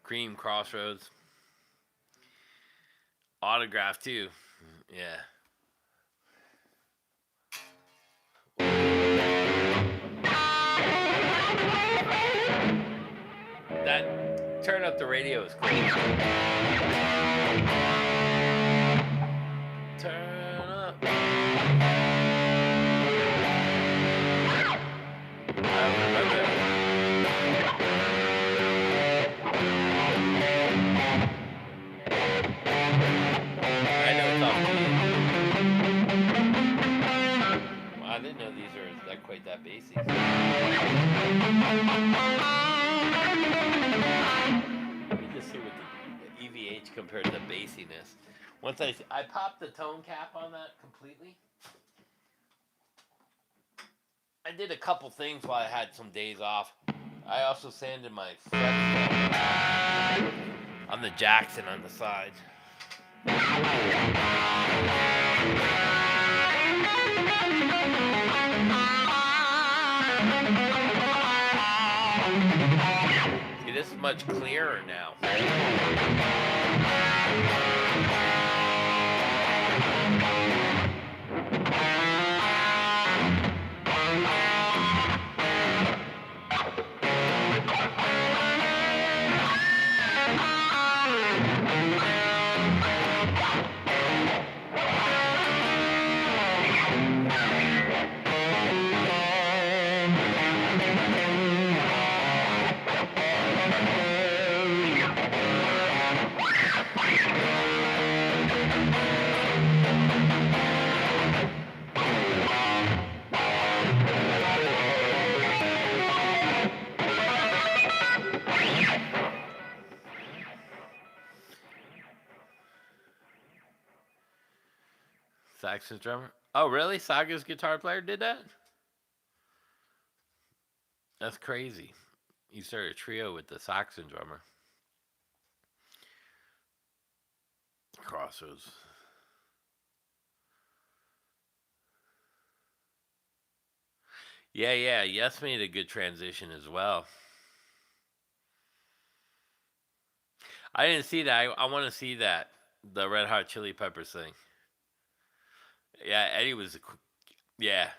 Cream Crossroads. Autograph too. Yeah. That turn up the radio is cool. Turn up. I remember that. I didn't know these are quite that bassy. Let me just see what the EVH compared to the bassiness. Once I popped the tone cap on that completely. I did a couple things while I had some days off. I also sanded my frets on the Jackson on the side. See, this is much clearer now. Saxon's drummer. Oh, really? Saga's guitar player did that? That's crazy. You started a trio with the Saxon drummer. Crossroads. Yeah, yeah. Yes made a good transition as well. I didn't see that. I want to see that. The Red Hot Chili Peppers thing. Yeah, Eddie was. Yeah.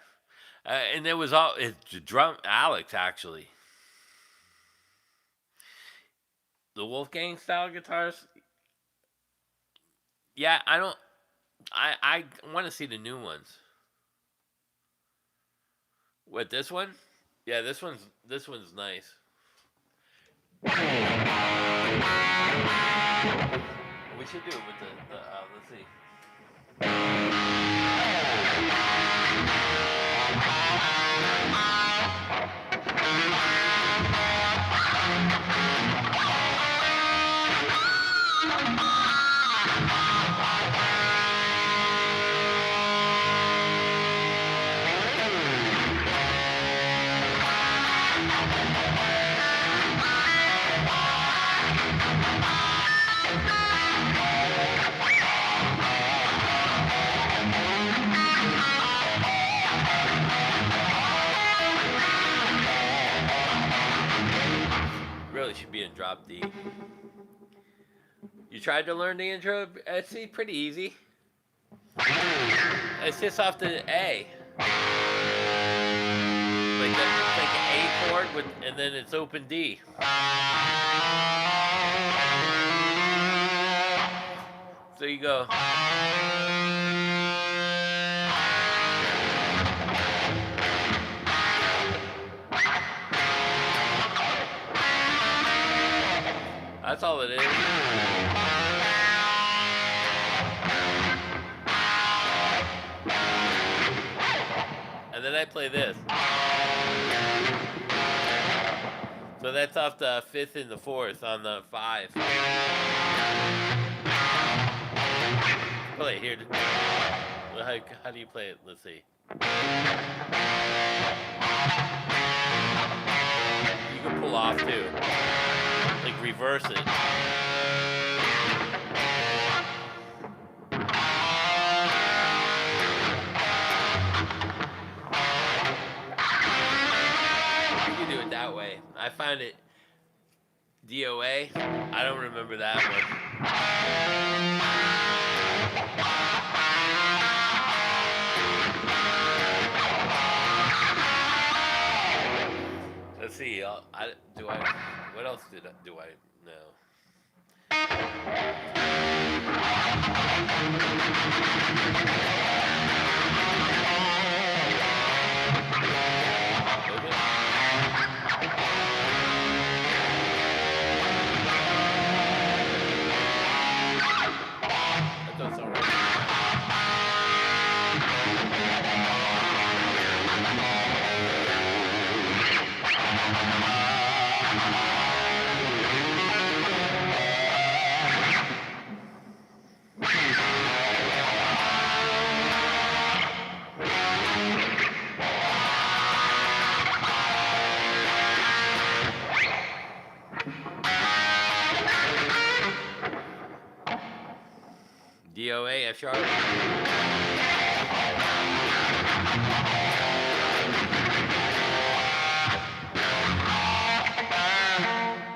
And it was all. It's drum. Alex, actually. The Wolfgang style guitars. Yeah, I don't. I want to see the new ones. What, this one? Yeah, this one's nice. We should do it with the let's see. Really should be in drop D. You tried to learn the intro? It's pretty easy. It's just off the A. It's like an A chord with, and then it's open D. So you go. That's all it is. And then I play this. So that's off the 5th and the 4th on the 5. Play here. How do you play it? Let's see. You can pull off too. Like reverse it. You can do it that way. I find it DOA. I don't remember that one. Let's see. What else do I know? That's all right. DOA, F sharp.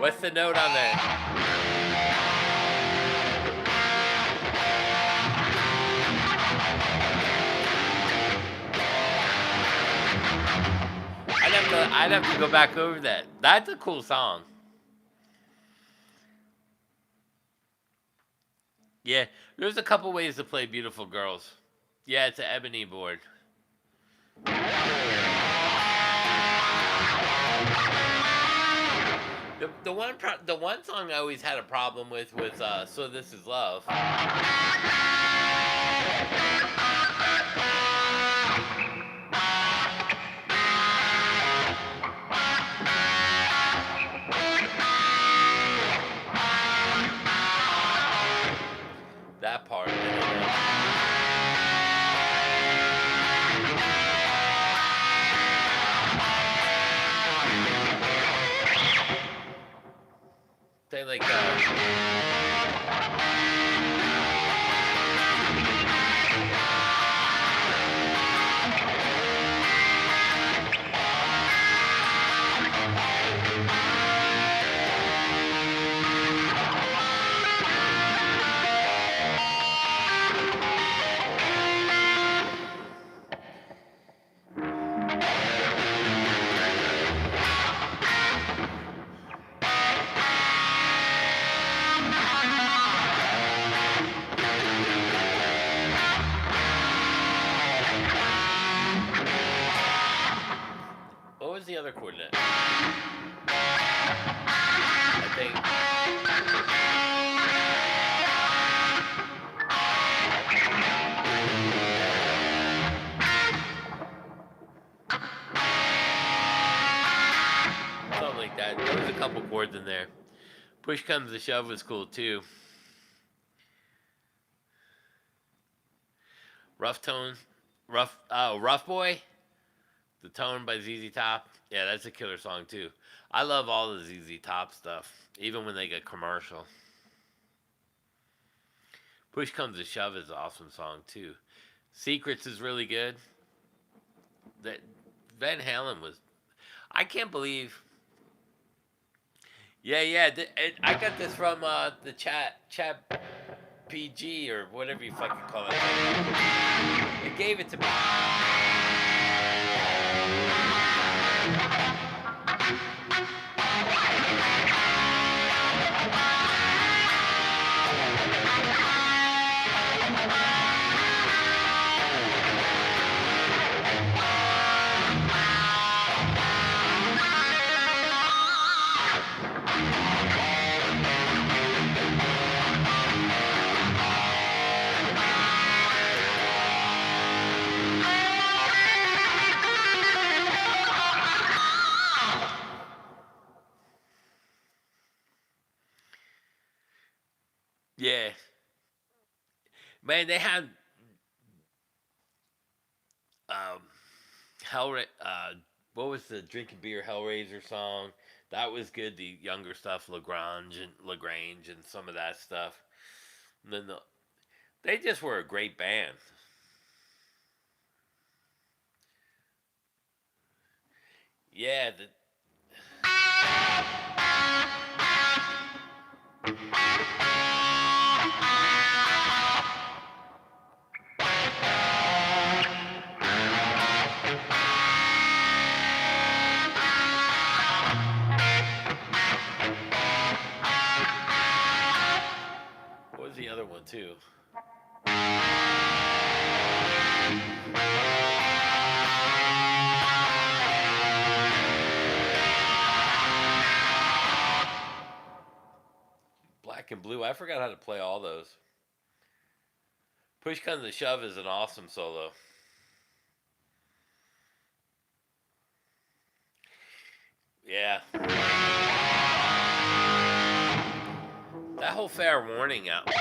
What's the note on that? I'd have to go back over that. That's a cool song. Yeah, there's a couple ways to play Beautiful Girls. Yeah, it's an ebony board. The one song I always had a problem with was "So This Is Love." That part. another chord in it. I think. Something like that. There was a couple chords in there. Push Comes to Shove was cool too. Rough Boy, The Tone by ZZ Top. Yeah, that's a killer song too. I love all the ZZ Top stuff, even when they get commercial. Push Comes to Shove is an awesome song too. Secrets is really good. That Van Halen was. I can't believe. Yeah. I got this from the chat PG or whatever you fucking call it. It gave it to me. Yeah. Man, they had Hellra what was the Drinking Beer Hellraiser song? That was good. The younger stuff, Lagrange and some of that stuff. And then they just were a great band. Yeah, what was the other one too? Black and Blue. I forgot how to play all those. Push Comes to Shove is an awesome solo. Yeah. That whole Fair Warning album.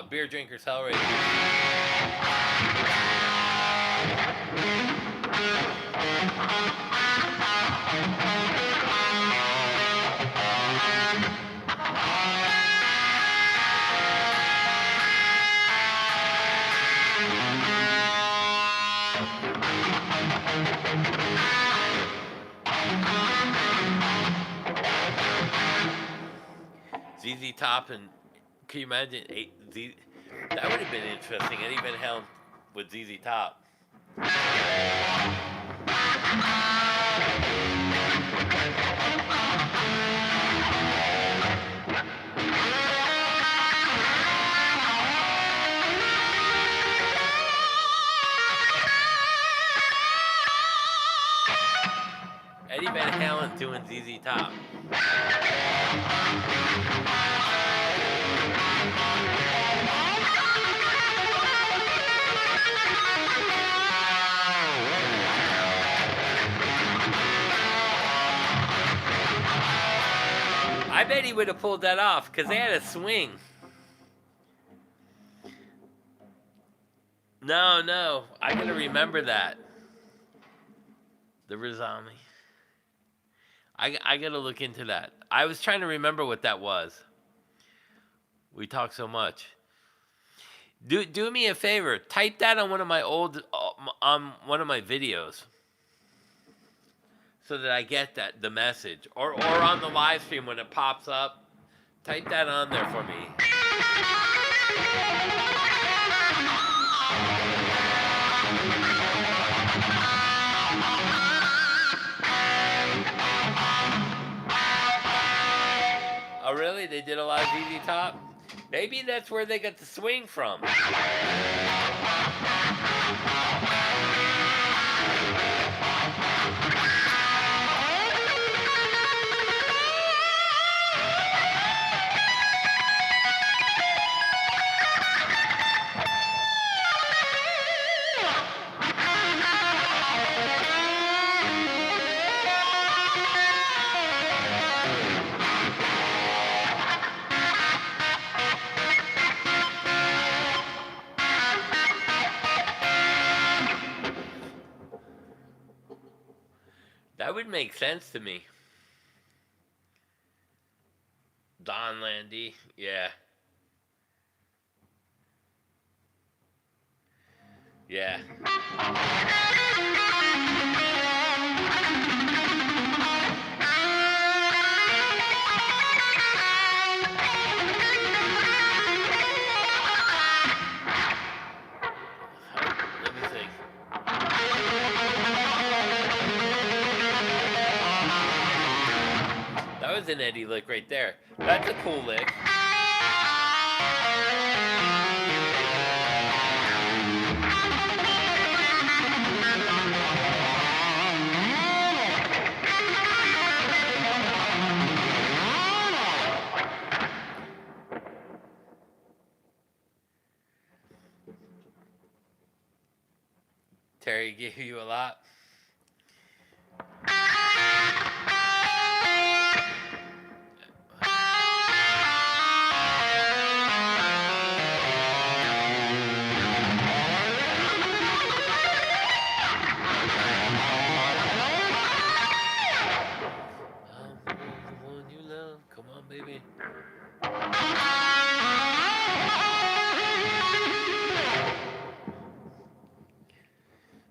Beer Drinkers Hellraiser. ZZ Top and can you imagine that would have been interesting. Eddie Van Halen with ZZ Top. Eddie Van Halen doing ZZ Top. I bet he would have pulled that off because they had a swing. No. I gotta remember that. The Rizami. I gotta look into that. I was trying to remember what that was. We talk so much. Do me a favor. Type that on one of my one of my videos, so that I get the message, or on the live stream when it pops up. Type that on there for me. Oh, really? They did a lot of ZZ Top? Maybe that's where they got the swing from. That would make sense to me. Don Landy, yeah. Yeah. Let me see. That was an Eddie lick right there. That's a cool lick. Terry gave you a lot. Come on, baby.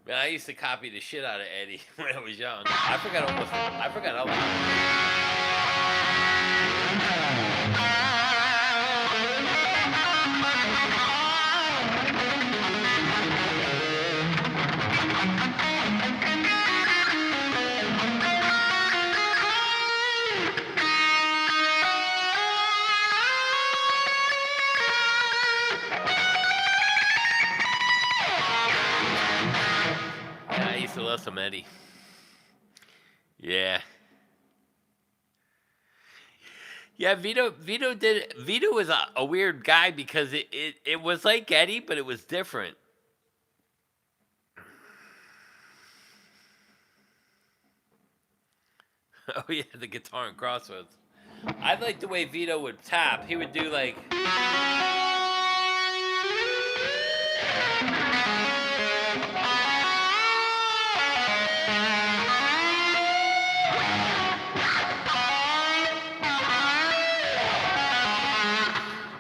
Man, I used to copy the shit out of Eddie when I was young. I forgot a lot. Yeah, I used to love some Eddie. Yeah. Yeah, Vito was a weird guy because it was like Eddie, but it was different. Oh yeah, the guitar and Crossroads. I like the way Vito would tap. He would do like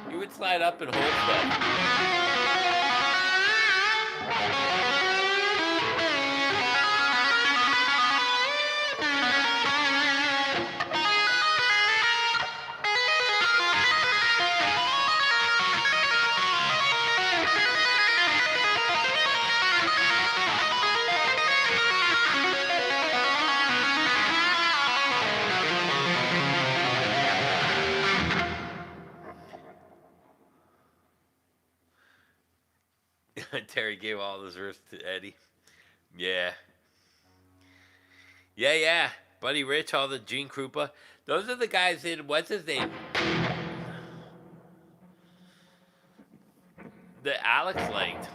he would slide up and hold stuff. Terry gave all his riffs to Eddie. Yeah. Yeah, yeah. Buddy Rich, all the Gene Krupa. Those are the guys in, what's his name? The Alex liked.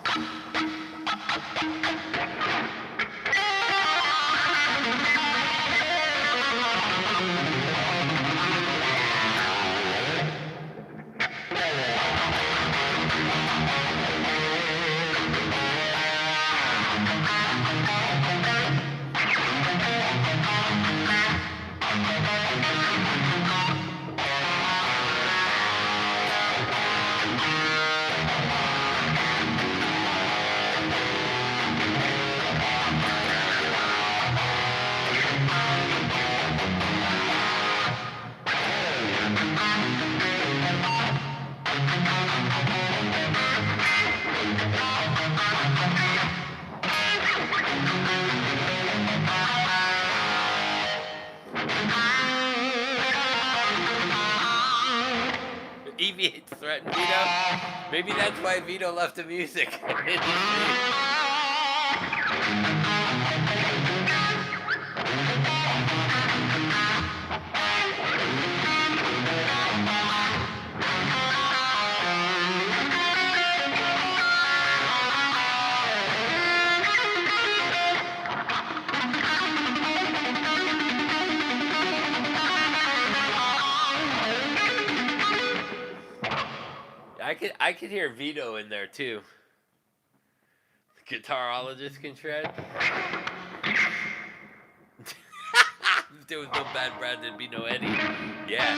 Maybe it's threatened Vito. Maybe that's why Vito left the music. I could hear Vito in there too. The guitarologist can shred. If there was no Bad Brad, there'd be no Eddie. Yeah.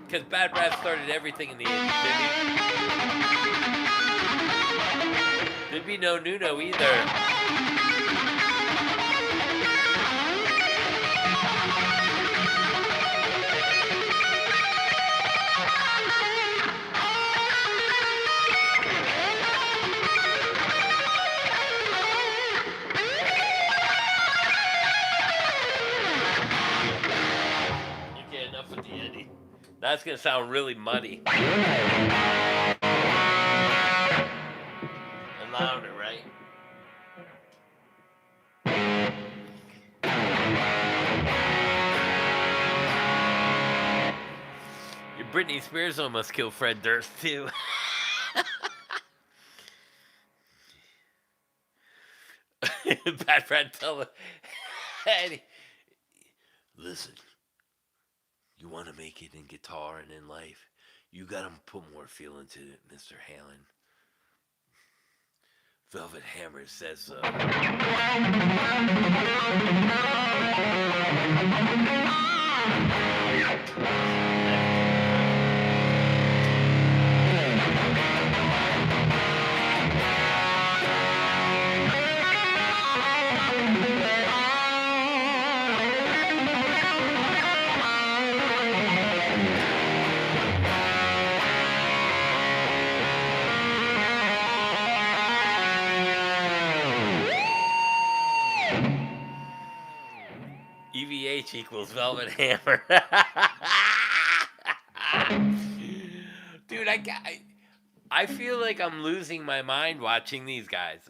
Because Bad Brad started everything in the 80s, didn't he? There'd be no Nuno either. Okay, enough with the Eddie. That's going to sound really muddy. And louder, right? Britney Spears almost killed Fred Durst, too. Bad Brad tell Eddie, listen, you want to make it in guitar and in life, you got to put more feel into it, Mr. Halen. Velvet Hammer says so. EVH equals Velvet Hammer. Dude, I feel like I'm losing my mind watching these guys.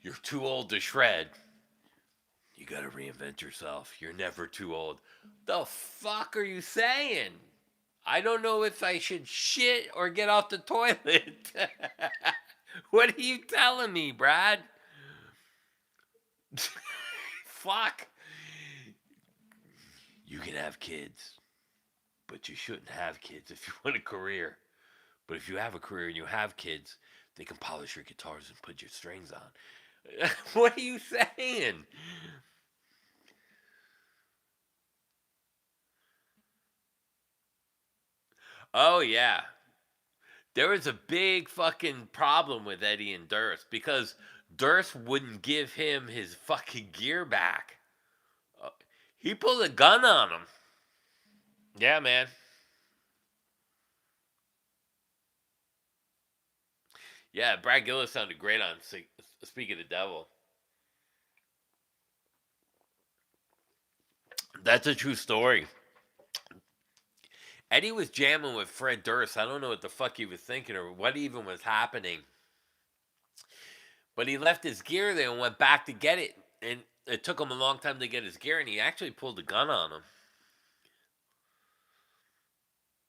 You're too old to shred. You gotta reinvent yourself. You're never too old. The fuck are you saying? I don't know if I should shit or get off the toilet. What are you telling me, Brad? Fuck. You can have kids, but you shouldn't have kids if you want a career. But if you have a career and you have kids, they can polish your guitars and put your strings on. What are you saying? Oh, yeah. There was a big fucking problem with Eddie and Durst because Durst wouldn't give him his fucking gear back. He pulled a gun on him. Yeah, man. Yeah, Brad Gillis sounded great on Speak of the Devil. That's a true story. Eddie was jamming with Fred Durst. I don't know what the fuck he was thinking or what even was happening. But he left his gear there and went back to get it. And it took him a long time to get his gear, and he actually pulled a gun on him.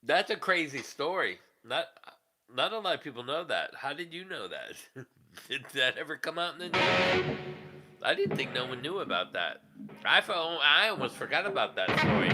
That's a crazy story. Not a lot of people know that. How did you know that? Did that ever come out in the news? I didn't think no one knew about that. I almost forgot about that story.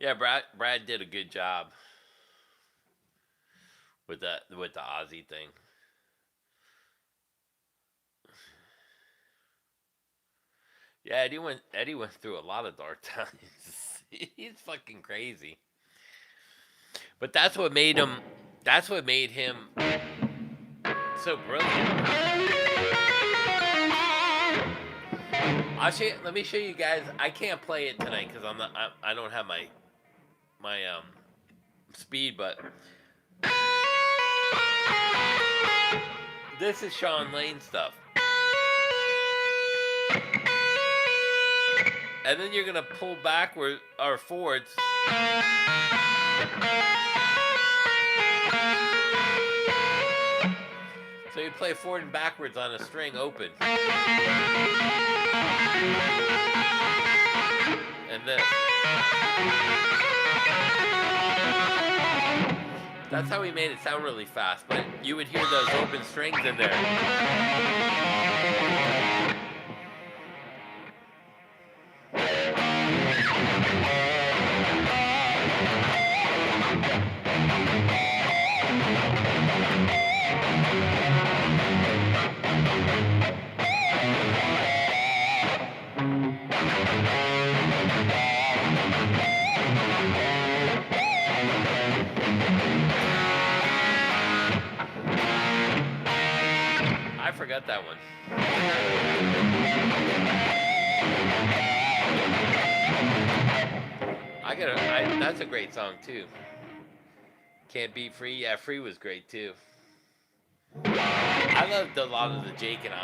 Yeah, Brad did a good job with the Ozzy thing. Yeah, Eddie went through a lot of dark times. He's fucking crazy. But that's what made him so brilliant. Let me show you guys. I can't play it tonight cuz I don't have my speed, but this is Sean Lane stuff. And then you're going to pull backward or forwards. So you play forward and backwards on a string open. And this. That's how he made it sound really fast, but you would hear those open strings in there. I forgot that one. That's a great song too. Can't Beat Free. Yeah, Free was great too. I loved a lot of the Jake and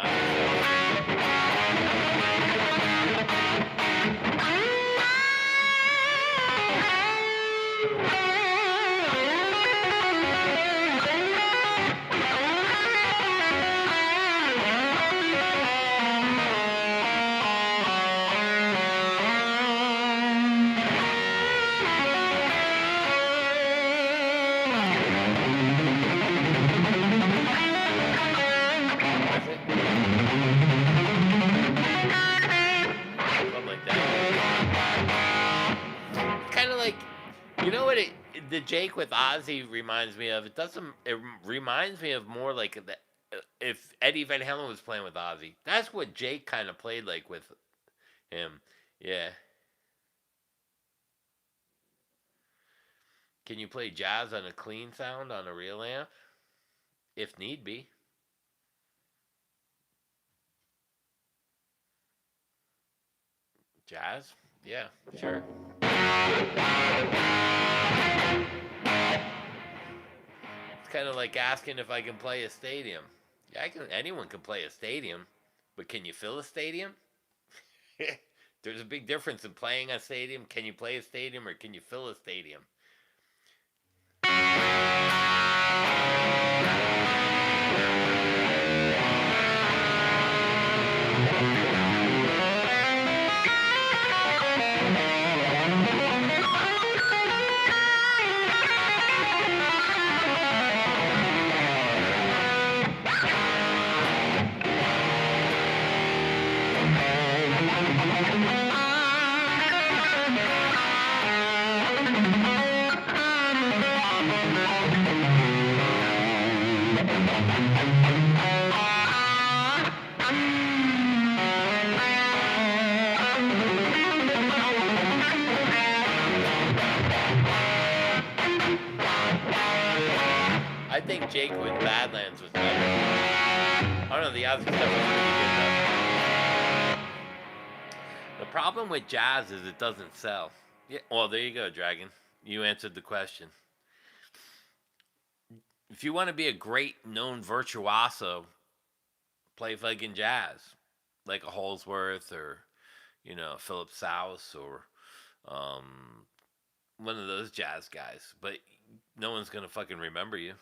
the Jake with Ozzy reminds me of. It doesn't. It reminds me of more like if Eddie Van Halen was playing with Ozzy. That's what Jake kind of played like with him. Yeah. Can you play jazz on a clean sound on a real amp? If need be. Jazz? Yeah, sure. It's kind of like asking if I can play a stadium. Yeah, I can. Anyone can play a stadium, but can you fill a stadium? There's a big difference in playing a stadium. Can you play a stadium or can you fill a stadium? I think Jake with Badlands was better. I don't know, the Ozzy stuff was pretty good though. The problem with jazz is it doesn't sell. Yeah, well, there you go, Dragon. You answered the question. If you want to be a great known virtuoso, play fucking jazz, like a Holsworth or Philip Souse or um, one of those jazz guys. But no one's gonna fucking remember you.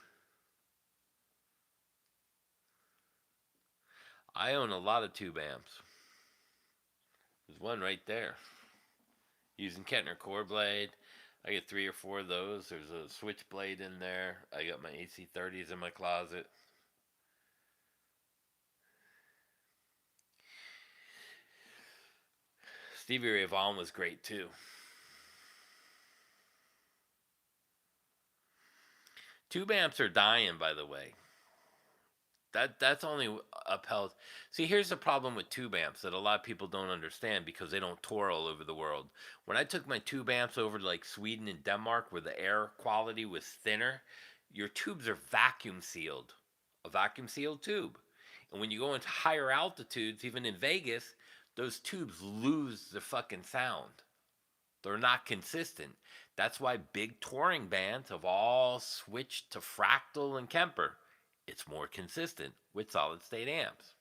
I own a lot of tube amps. There's one right there. Using Kettner core blade. I get 3 or 4 of those. There's a switchblade in there. I got my AC30s in my closet. Stevie Ray Vaughan was great too. Tube amps are dying, by the way. That's only upheld. See, here's the problem with tube amps that a lot of people don't understand because they don't tour all over the world. When I took my tube amps over to like Sweden and Denmark, where the air quality was thinner, your tubes are vacuum sealed, a vacuum sealed tube. And when you go into higher altitudes, even in Vegas, those tubes lose the fucking sound. They're not consistent. That's why big touring bands have all switched to Fractal and Kemper. It's more consistent with solid state amps.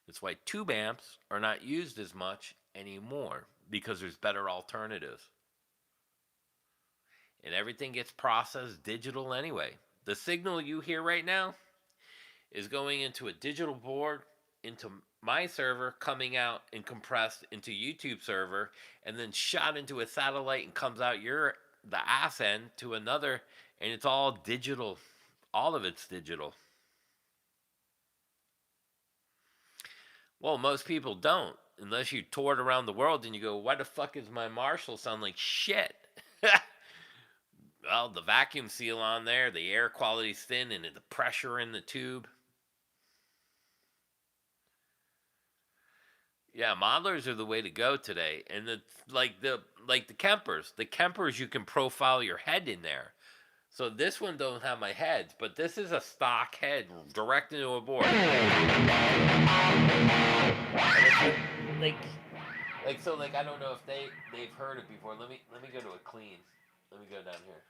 That's why tube amps are not used as much anymore because there's better alternatives. And everything gets processed digital anyway. The signal you hear right now is going into a digital board, into my server, coming out and compressed into YouTube server, and then shot into a satellite and comes out the ass end to another, and it's all digital. All of it's digital. Well, most people don't, unless you toured around the world and you go, why the fuck is my Marshall sound like shit? Well, the vacuum seal on there, the air quality's thin, and the pressure in the tube. Yeah, modelers are the way to go today. And the Kempers. The Kempers, you can profile your head in there. So this one don't have my heads, but this is a stock head direct into a board. Like I don't know if they've heard it before. Let me go to a clean. Let me go down here.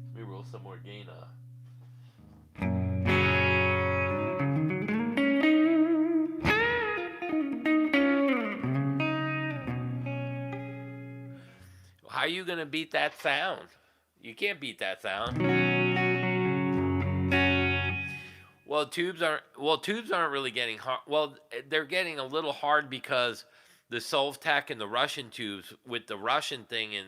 Let me roll some more gain up. How are you gonna beat that sound? You can't beat that sound. Well, tubes aren't really getting hard. Well, they're getting a little hard because the Sovtek and the Russian tubes, with the Russian thing in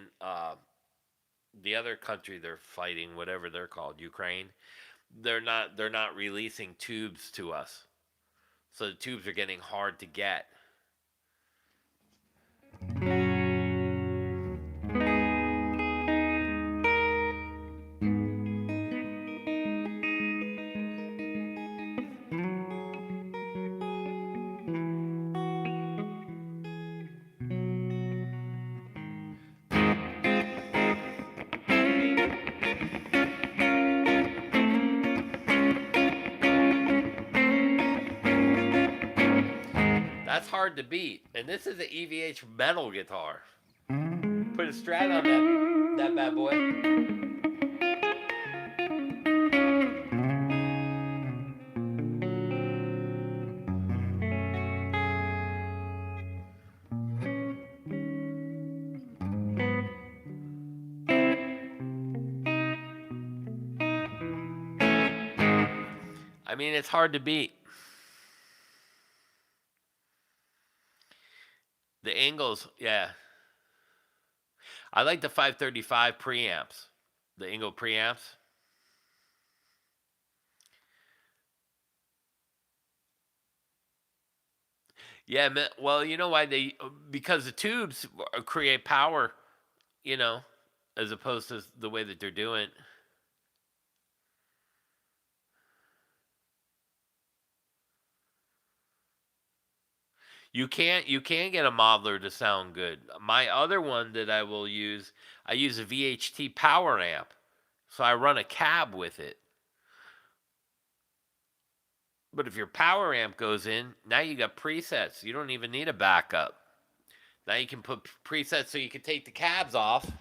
the other country they're fighting, whatever they're called, Ukraine, they're not releasing tubes to us. So the tubes are getting hard to get. That's hard to beat. And this is an EVH metal guitar. Put a Strat on that bad boy. I mean, it's hard to beat. The Ingles, yeah. I like the 535 preamps. The Ingle preamps. Yeah, well, you know why because the tubes create power, as opposed to the way that they're doing. You can't get a modeler to sound good. My other one that I use a VHT power amp. So I run a cab with it. But if your power amp goes in, now you got presets. You don't even need a backup. Now you can put presets so you can take the cabs off.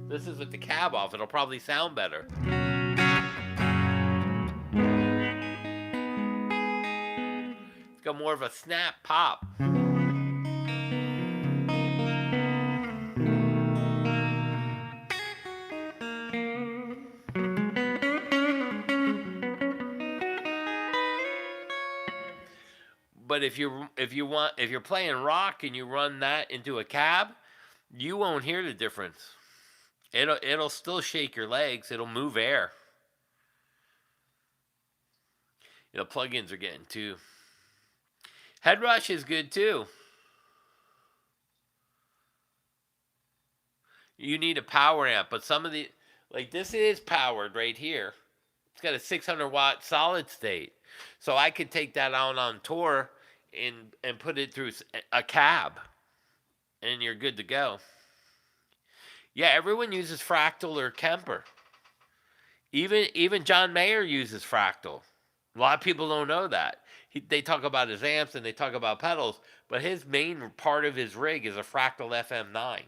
This is with the cab off. It'll probably sound better. It's got more of a snap pop. But if you're playing rock and you run that into a cab, you won't hear the difference. It'll still shake your legs. It'll move air. Plugins are getting too. Head rush is good too. You need a power amp, but some of the like this is powered right here. It's got a 600-watt solid state, so I could take that out on tour and put it through a cab, and you're good to go. Yeah, everyone uses Fractal or Kemper. Even John Mayer uses Fractal. A lot of people don't know that. They talk about his amps and they talk about pedals, but his main part of his rig is a Fractal FM9.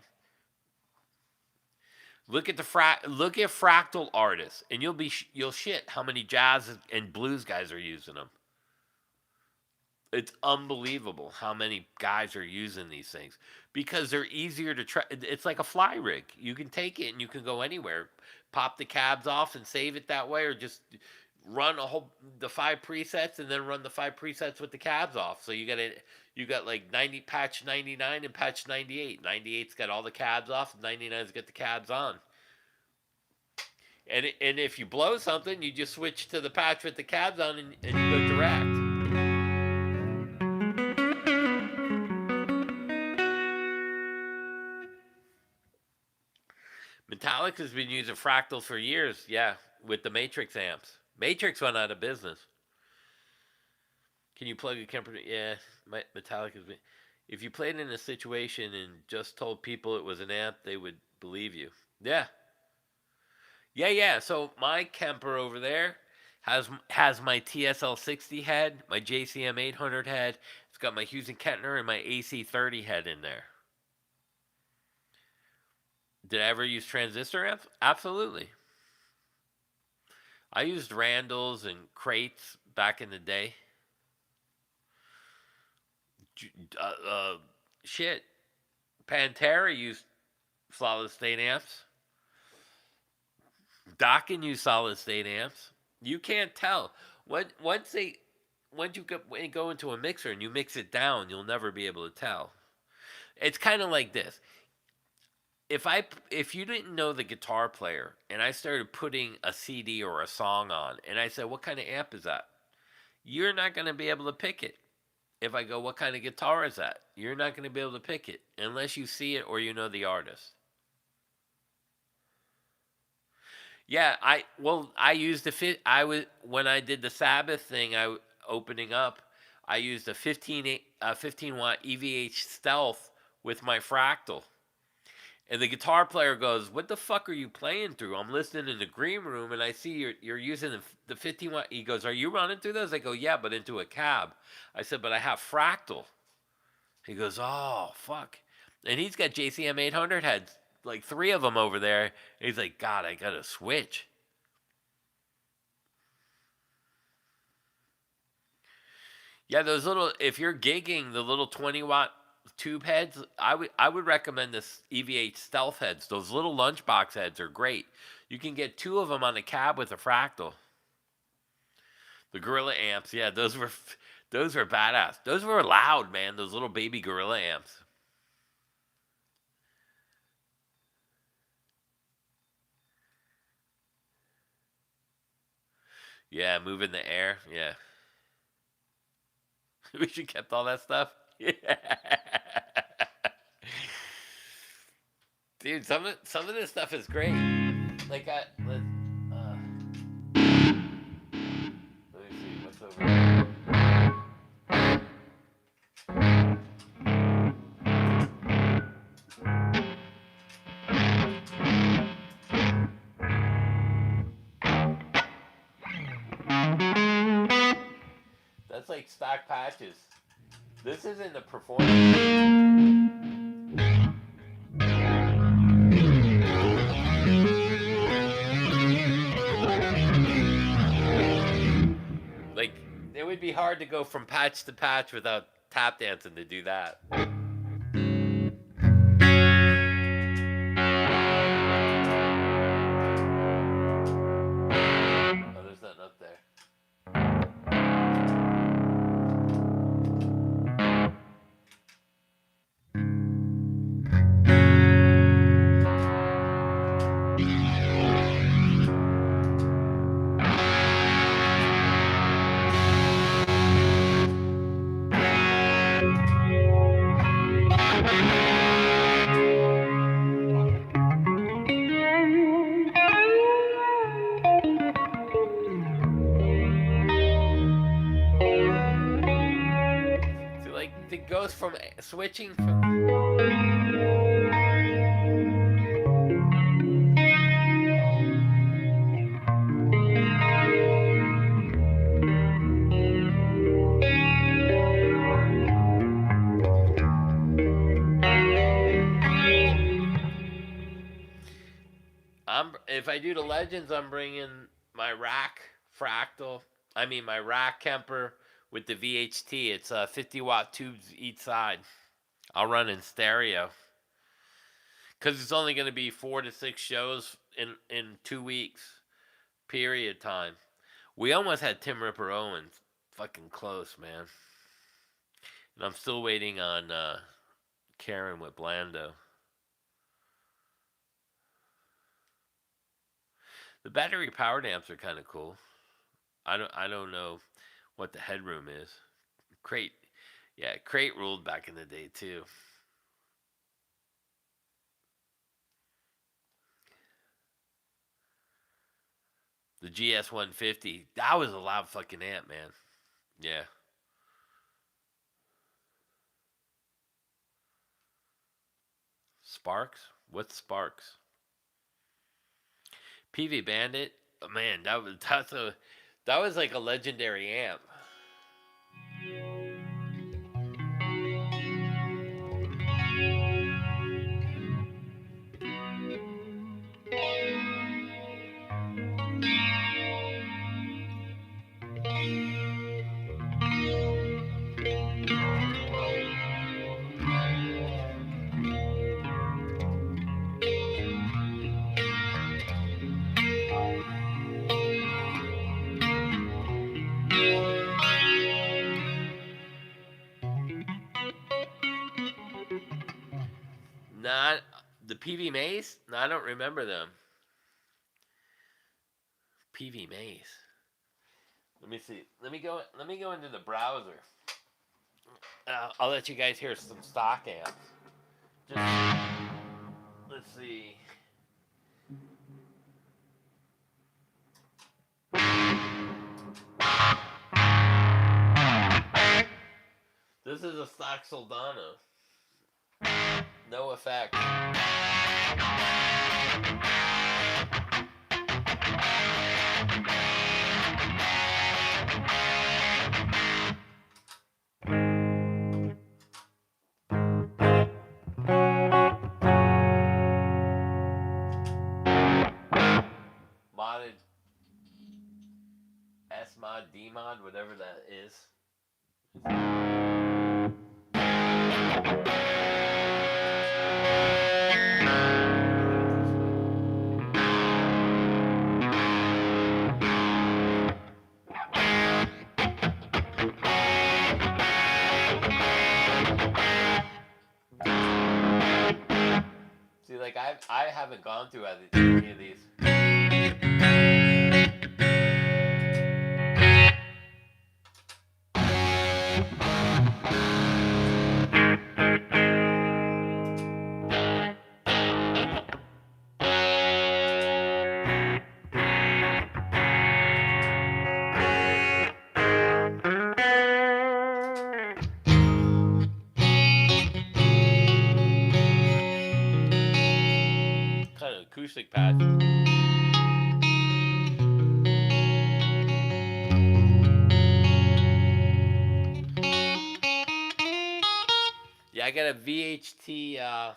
Look at Fractal artists, and you'll shit how many jazz and blues guys are using them. It's unbelievable how many guys are using these things because they're easier to try. It's like a fly rig. You can take it and you can go anywhere. Pop the cabs off and save it that way, or just run the 5 presets and then run the 5 presets with the cabs off. So you got like 90 patch 99 and patch 98. 98's got all the cabs off, and 99's got the cabs on. And if you blow something, you just switch to the patch with the cabs on and you go direct. Metallica has been using Fractal for years, yeah, with the Matrix amps. Matrix went out of business. Can you plug a Kemper? Yeah, Metallica's been. If you played in a situation and just told people it was an amp, they would believe you. Yeah. Yeah. So my Kemper over there has my TSL60 head, my JCM 800 head. It's got my Hughes and Kettner and my AC30 head in there. Did I ever use transistor amps? Absolutely. I used Randalls and Crates back in the day. Shit. Pantera used solid state amps. Dokken used solid state amps. You can't tell. Once you go into a mixer and you mix it down, you'll never be able to tell. It's kind of like this. If you didn't know the guitar player and I started putting a CD or a song on and I said, what kind of amp is that? You're not going to be able to pick it. If I go, what kind of guitar is that? You're not going to be able to pick it unless you see it or you know the artist. Yeah, I used when I did the Sabbath thing, opening up, I used a 15 watt EVH Stealth with my Fractal. And the guitar player goes, what the fuck are you playing through? I'm listening in the green room, and I see you're using the 15 watt. He goes, are you running through those? I go, yeah, but into a cab. I said, but I have Fractal. He goes, oh, fuck. And he's got JCM 800 heads, like 3 of them over there. And he's like, God, I got to switch. Yeah, those little, if you're gigging, the little 20 watt tube heads, I would recommend this EVH Stealth heads. Those little lunchbox heads are great. You can get 2 of them on the cab with a Fractal. The Gorilla amps, yeah, those were badass. Those were loud, man. Those little baby Gorilla amps. Yeah, moving the air. Yeah. We should kept all that stuff. Yeah. Dude, some of this stuff is great. Like let me see what's over there. That's like stock patches. This isn't the performance. Like, it would be hard to go from patch to patch without tap dancing to do that. Oh, there's nothing up there. like it goes from switching from. If I do the legends, I'm bringing my rack fractal. I mean my rack Kemper with the VHT. It's 50-watt tubes each side. I'll run in stereo because it's only going to be 4 to 6 shows in 2 weeks period time. We almost had Tim Ripper Owens, fucking close, man. And I'm still waiting on Karen with Blando. The battery powered amps are kind of cool. I don't know what the headroom is. Crate, yeah, Crate ruled back in the day too. The GS 150, that was a loud fucking amp, man. Yeah. Sparks? What's Sparks? PV Bandit? Oh, man, that was like a legendary amp. Not the PV Maze? No, I don't remember them. PV Maze. Let me see. Let me go into the browser. I'll let you guys hear some stock amps. Just let's see. This is a stock Soldano. No effect. Modded S mod, D mod, whatever that is. See, like I haven't gone through any of these. Kind of acoustic pad. Yeah, I got a VHT,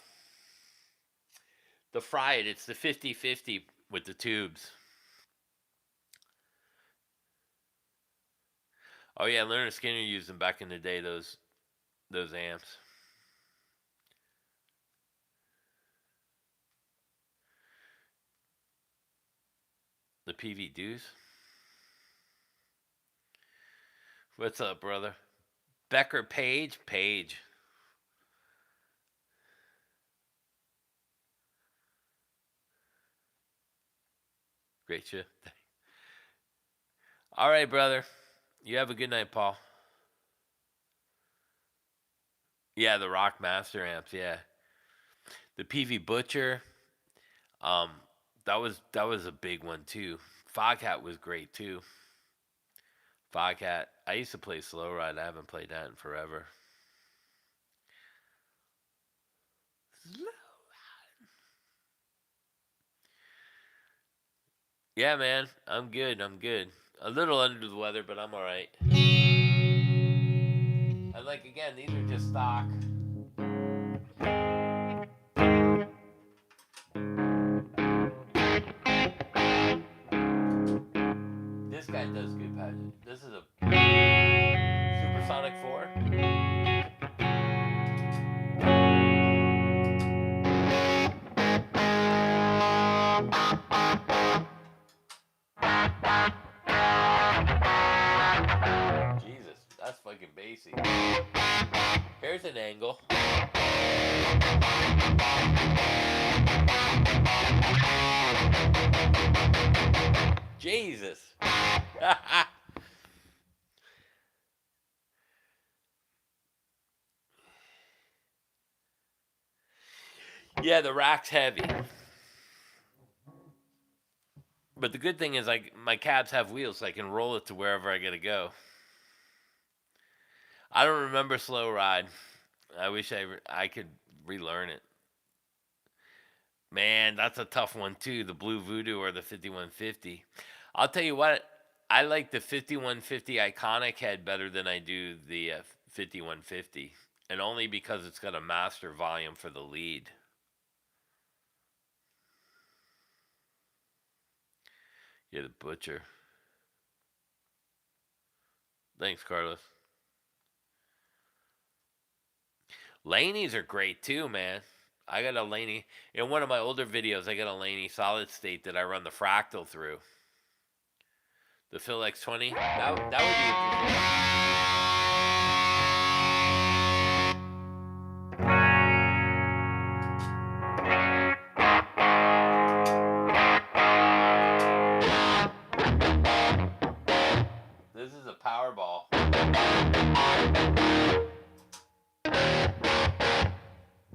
the Fried. It's the 50/50 with the tubes. Oh yeah, Leonard Skinner used them back in the day. Those amps. The PV Deuce. What's up, brother? Becker Page? Page. Great shit. All right, brother. You have a good night, Paul. Yeah, the Rock Master amps, yeah. The PV Butcher. Um, that was a big one too. Foghat was great too. Foghat. I used to play Slow Ride. I haven't played that in forever. Yeah, man. I'm good. I'm good. A little under the weather, but I'm all right. And like again, these are just stock. This guy does good patches. This is a Supersonic 4. Jesus, that's fucking bassy. Here's an angle. Jesus. Yeah, the rack's heavy. But the good thing is, like, my cabs have wheels, so I can roll it to wherever I gotta go. I don't remember Slow Ride. I wish I could relearn it. Man, that's a tough one too. The Blue Voodoo or the 5150. I'll tell you what. I like the 5150 Iconic head better than I do the 5150, and only because it's got a master volume for the lead. You're the butcher. Thanks, Carlos. Laneys are great too, man. I got a Laney in one of my older videos. I got a Laney solid state that I run the fractal through. The Phil X20. That would be interesting. This is a Powerball.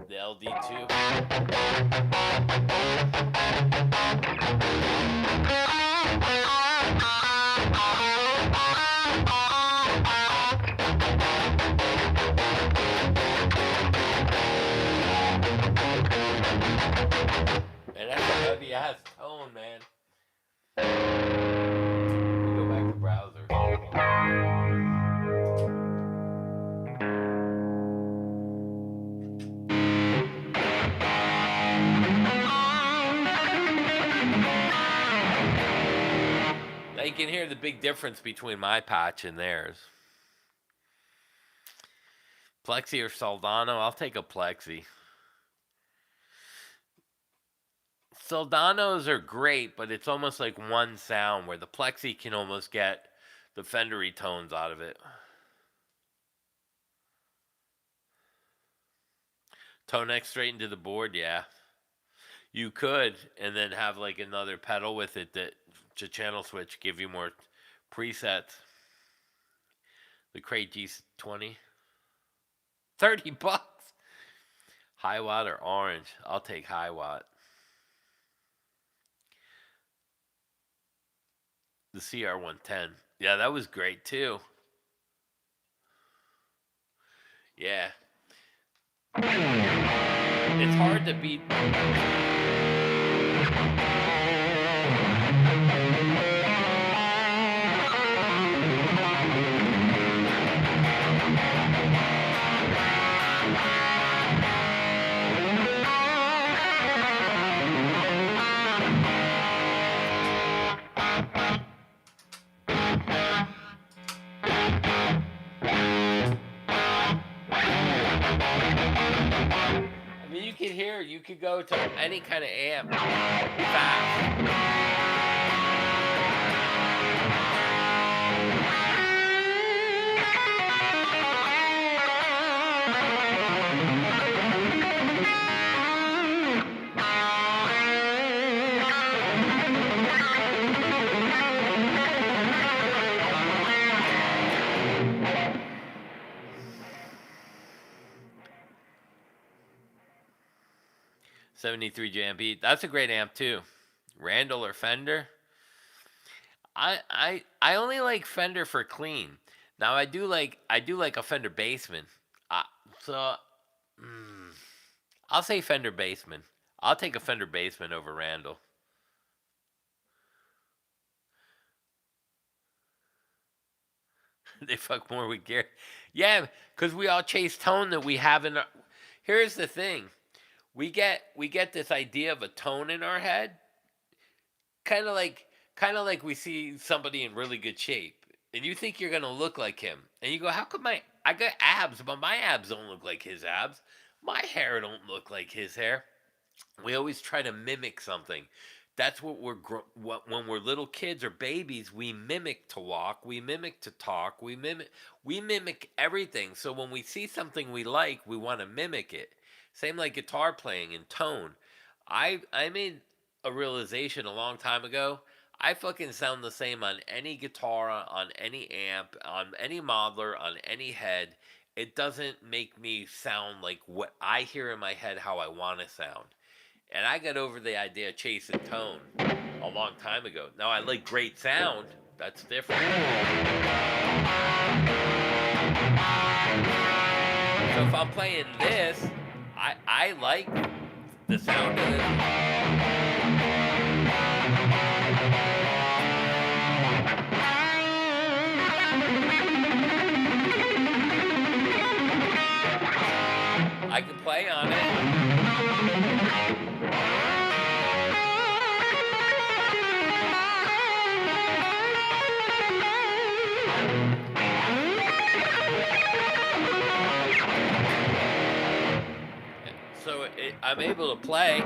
The LD2. And that's a heavy ass tone, man. Let me go back to browser. Now you can hear the big difference between my patch and theirs. Plexi or Soldano? I'll take a Plexi. Soldanos are great, but it's almost like one sound, where the Plexi can almost get the Fendery tones out of it. Tone X straight into the board, yeah. You could, and then have like another pedal with it that to channel switch, give you more presets. The Crate G20. $30. High watt or orange? I'll take high watt. The CR110. Yeah, that was great too. Yeah. It's hard to beat. I mean, you can hear, you could go to any kind of amp fast. 73 JMP. That's a great amp too. Randall or Fender? I only like Fender for clean. Now I do like a Fender Bassman. So I'll say Fender Bassman. I'll take a Fender Bassman over Randall. They fuck more with Gary. Yeah, because we all chase tone that we have in our. Here's the thing: we get this idea of a tone in our head, kind of like we see somebody in really good shape, and you think you're gonna look like him, and you go, "How come I got abs, but my abs don't look like his abs? My hair don't look like his hair." We always try to mimic something. That's what when we're little kids or babies, we mimic to walk, we mimic to talk, we mimic everything. So when we see something we like, we want to mimic it. Same like guitar playing and tone. I made a realization a long time ago. I fucking sound the same on any guitar, on any amp, on any modeler, on any head. It doesn't make me sound like what I hear in my head how I want to sound. And I got over the idea of chasing tone a long time ago. Now I like great sound. That's different. So if I'm playing this, I like the sound of it. I can play on it. So I'm able to play.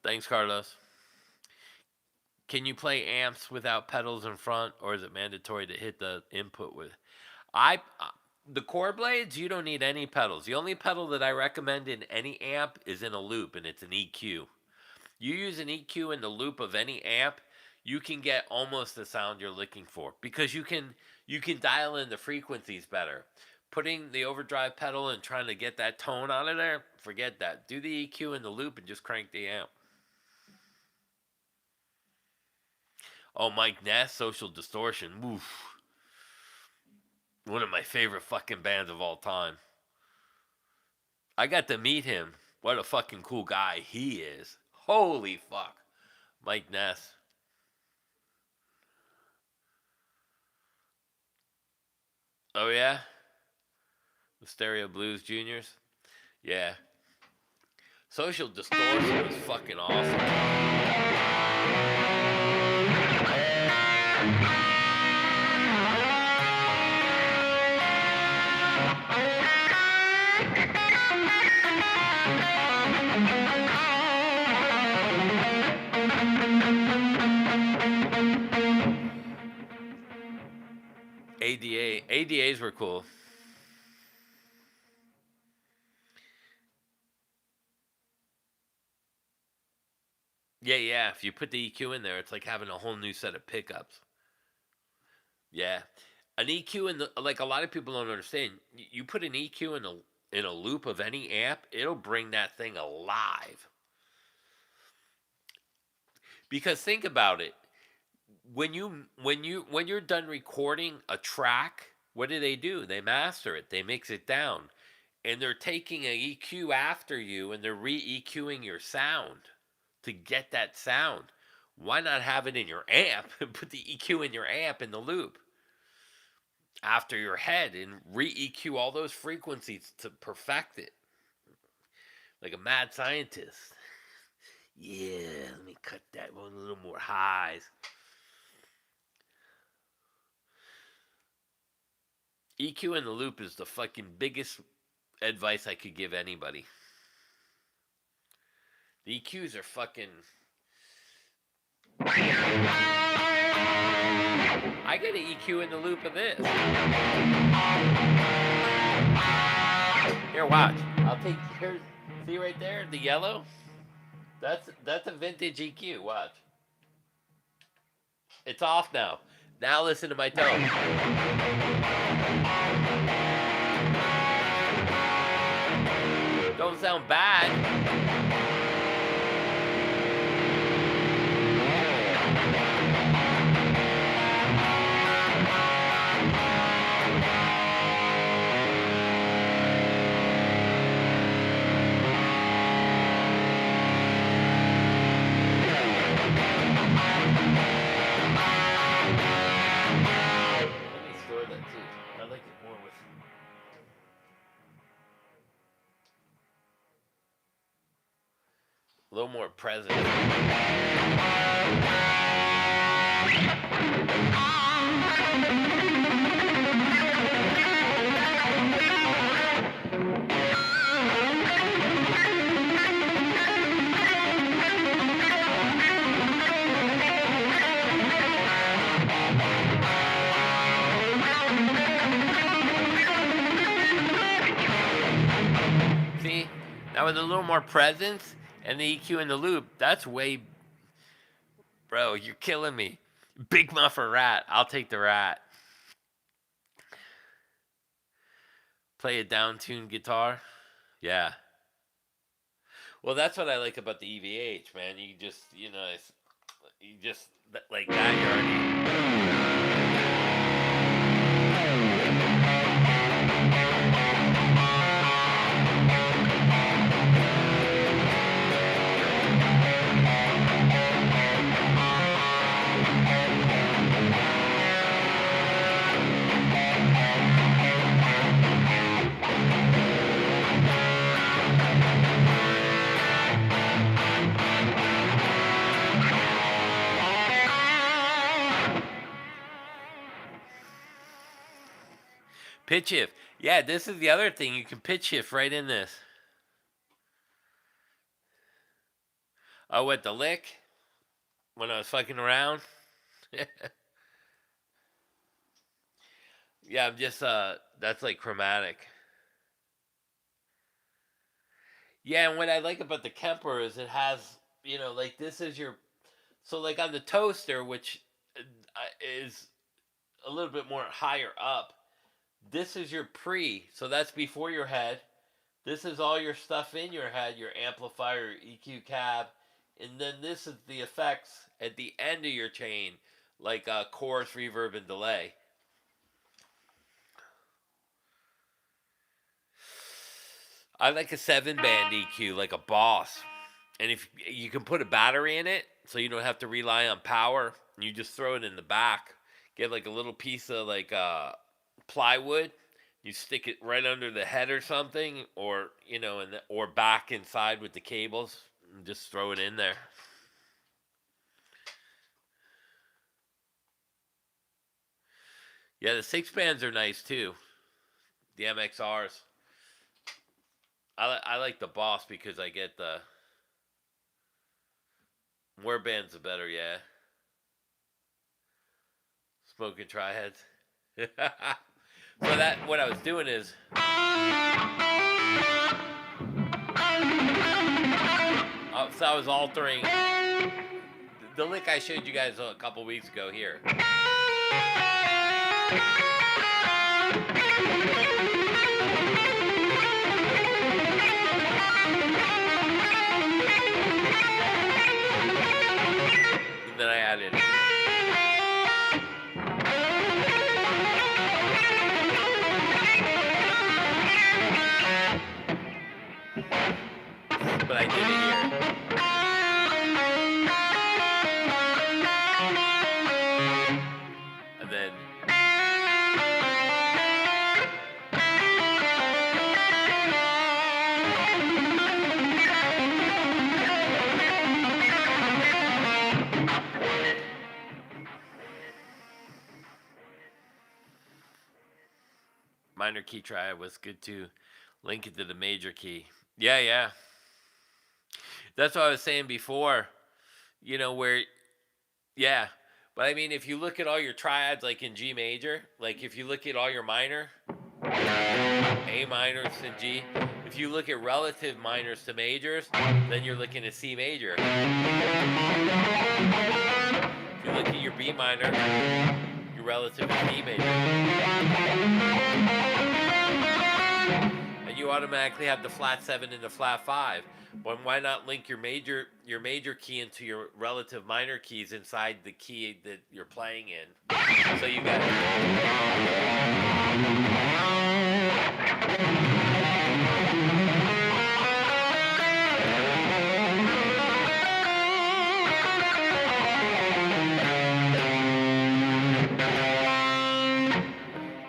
Thanks, Carlos. Can you play amps without pedals in front, or is it mandatory to hit the input with? I the chord blades, you don't need any pedals. The only pedal that I recommend in any amp is in a loop, and it's an EQ. You use an EQ in the loop of any amp, you can get almost the sound you're looking for because you can dial in the frequencies better. Putting the overdrive pedal and trying to get that tone out of there, forget that. Do the EQ in the loop and just crank the amp. Oh, Mike Ness, Social Distortion. Oof. One of my favorite fucking bands of all time. I got to meet him. What a fucking cool guy he is. Holy fuck. Mike Ness. Oh, yeah? The Stereo Blues Juniors? Yeah. Social Distortion was fucking awesome. ADAs were cool. Yeah, yeah. If you put the EQ in there, it's like having a whole new set of pickups. Yeah, an EQ in the like a lot of people don't understand. You put an EQ in a loop of any amp, it'll bring that thing alive. Because think about it, when you're done recording a track, what do? They master it, they mix it down, and they're taking an EQ after you and they're re-EQing your sound to get that sound. Why not have it in your amp and put the EQ in your amp in the loop after your head and re-EQ all those frequencies to perfect it like a mad scientist? Yeah, let me cut that one a little more highs. EQ in the loop is the fucking biggest advice I could give anybody. The EQs are fucking. I get an EQ in the loop of this. Here, watch. I'll take. Here, see right there, the yellow. That's a vintage EQ. Watch. It's off now. Now listen to my tone. Don't sound bad. that too. I like it more with. A little more presence. See, now with a little more presence and the EQ in the loop, that's way. Bro, you're killing me. Big Muff or Rat? I'll take the Rat. Play a down-tuned guitar? Yeah. Well, that's what I like about the EVH, man. You just, you just, like that, you're pitch shift. Yeah, this is the other thing. You can pitch shift right in this. Oh, at the lick? When I was fucking around? Yeah, I'm just, that's like chromatic. Yeah, and what I like about the Kemper is it has, like this is your, so like on the Toaster, which is a little bit more higher up, this is your pre, so that's before your head. This is all your stuff in your head, your amplifier, your EQ cab, and then this is the effects at the end of your chain, like chorus, reverb, and delay. I like a 7-band EQ, like a Boss. And if you can put a battery in it, so you don't have to rely on power, you just throw it in the back. Get like a little piece of like plywood. You stick it right under the head or something, or or back inside with the cables, and just throw it in there. Yeah, the 6-bands are nice too. The MXRs. I like the Boss because I get the more bands the better. Yeah. Smoking tri-heads. So that what I was doing is so I was altering the lick I showed you guys a couple weeks ago here. And then I added but I did it here. And then minor key triad was good too. Link it to the major key. Yeah. That's what I was saying before. Where, yeah. But I mean, if you look at all your triads, like in G major, like if you look at all your minor, A minors and G, if you look at relative minors to majors, then you're looking at C major. If you look at your B minor, you're relative to D major. And you automatically have the flat 7 and the flat 5. But why not link your major key into your relative minor keys inside the key that you're playing in? So you got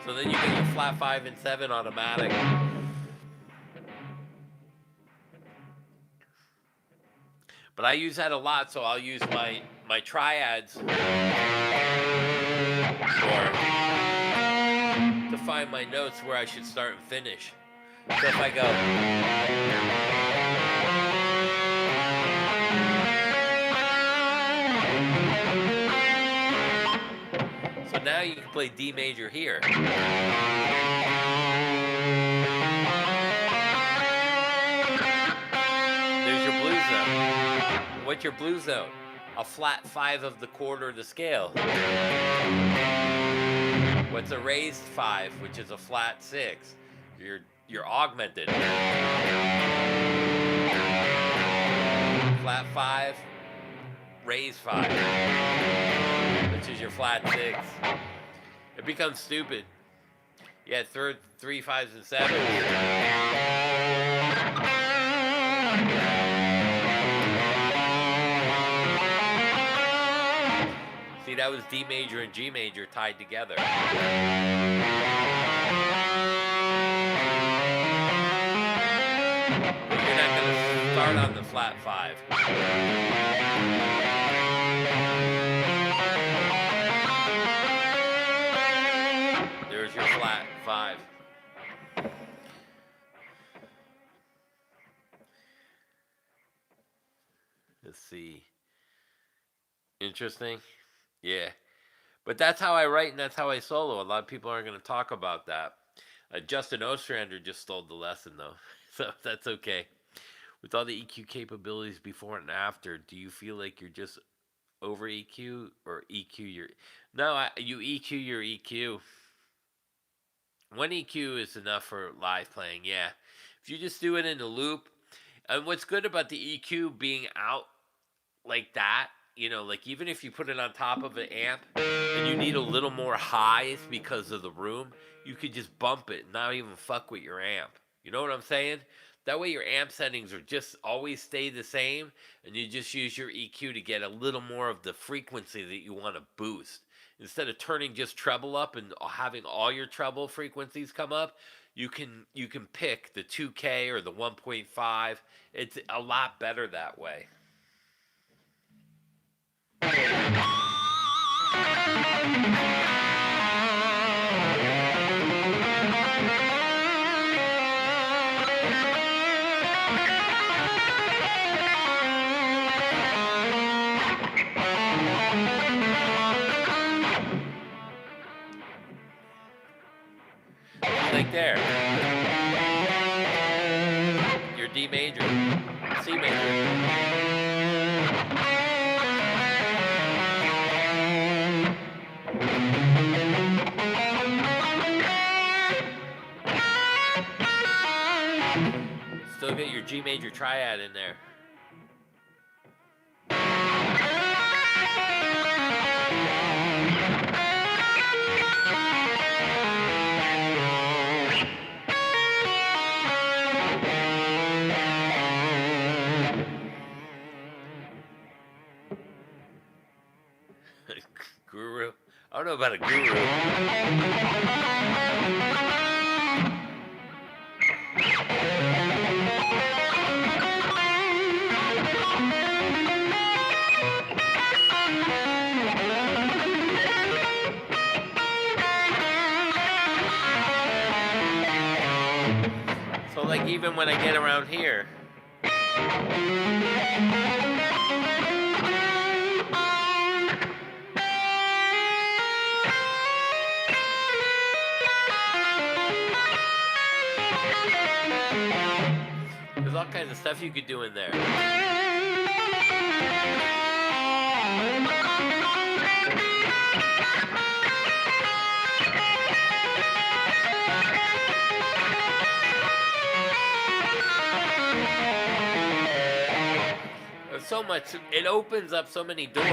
So then you get your flat 5 and 7 automatic. But I use that a lot, so I'll use my triads to find my notes where I should start and finish. So if I go, so now you can play D major here. There's your blues note. What's your blues note? A flat 5 of the quarter of the scale. What's a raised 5, which is a flat 6? You're augmented. Flat 5, raised 5, which is your flat 6. It becomes stupid. Yeah, third 3 5s and 7s. See, that was D major and G major tied together. But you're not going to start on the flat 5. There's your flat 5. Let's see. Interesting. Yeah. But that's how I write and that's how I solo. A lot of people aren't going to talk about that. Justin Ostrander just stole the lesson, though. So that's okay. With all the EQ capabilities before and after, do you feel like you're just over EQ or EQ your... No, you EQ your EQ. One EQ is enough for live playing, yeah. If you just do it in a loop, and what's good about the EQ being out like that, you know, like even if you put it on top of an amp and you need a little more highs because of the room, you could just bump it, not even fuck with your amp. You know what I'm saying? That way your amp settings are just always stay the same, and you just use your EQ to get a little more of the frequency that you want to boost. Instead of turning just treble up and having all your treble frequencies come up, you can pick the 2K or the 1.5. It's a lot better that way. Like there. Your D major, C major. Still get your G major triad in there. Guru? I don't know about a guru. So like even when I get around here, there's all kinds of stuff you could do in there. There's so much, it opens up so many doors.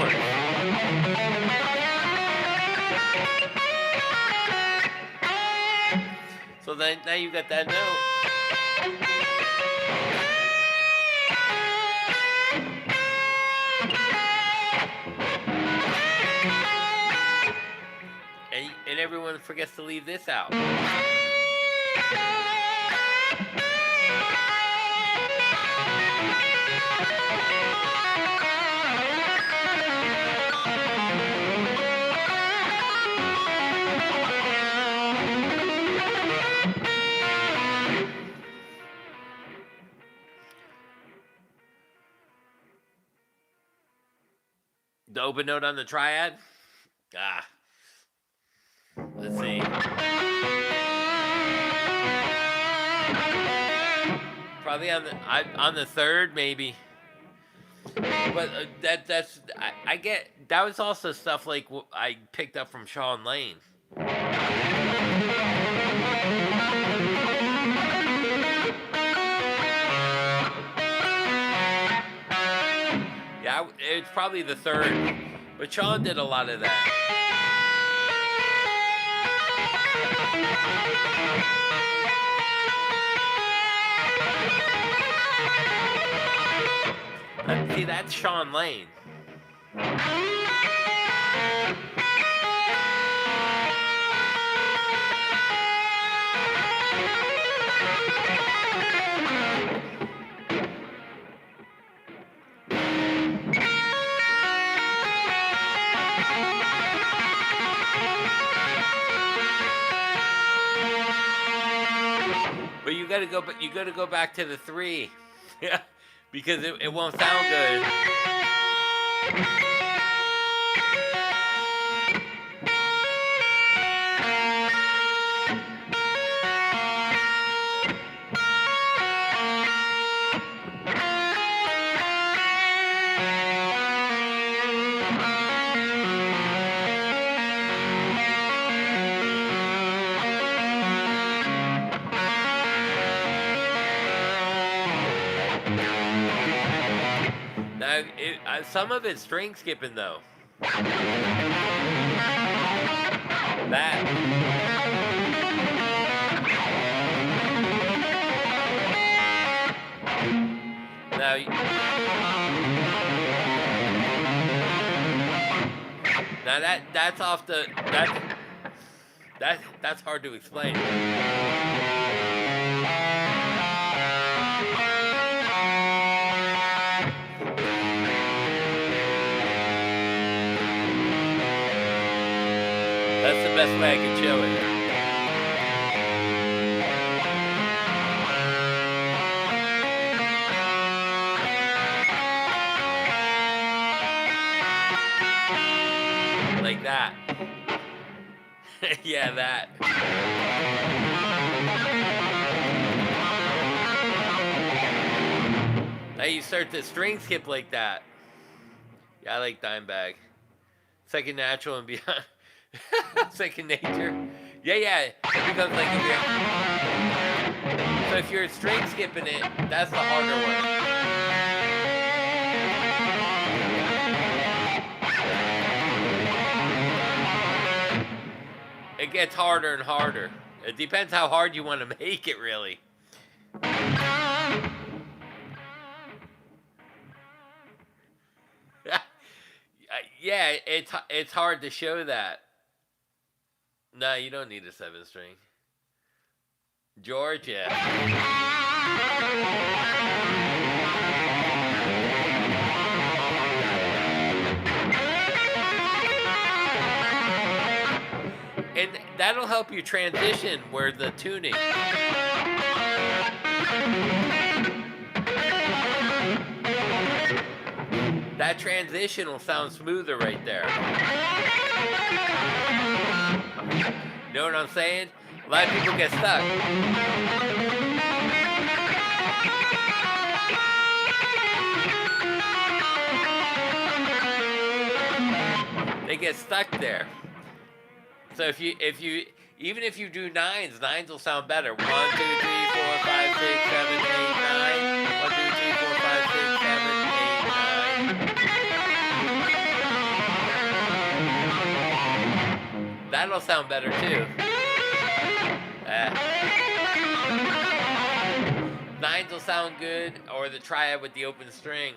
So then now you got that note. and everyone forgets to leave this out. The open note on the triad? Ah. Let's see. Probably on the third, maybe. But I get that was also stuff like I picked up from Sean Lane. Yeah, it's probably the third, but Sean did a lot of that. See, that's Sean Lane. But you gotta go back to the 3. Yeah. Because it won't sound good. Some of it's string skipping though. That. Now that's off the that's hard to explain. That's the best way I can show it. Like that. Yeah, that. Now you start the string skip like that. Yeah, I like Dimebag. Second natural and beyond. Second nature. Yeah. It becomes like so if you're string skipping it, that's the harder one. It gets harder and harder. It depends how hard you want to make it, really. Yeah, it's hard to show that. No, you don't need a 7-string. George, yeah. And that'll help you transition where the tuning. That transition will sound smoother right there. You know what I'm saying? A lot of people get stuck. They get stuck there. So if you even if you do nines will sound better. 1, 2, 3, 4, 5, 6, 7, 8, 9. 1, 2, 3, 4, 5, 6, 7, 8, 9. That'll sound better too. Nines will sound good, or the triad with the open string,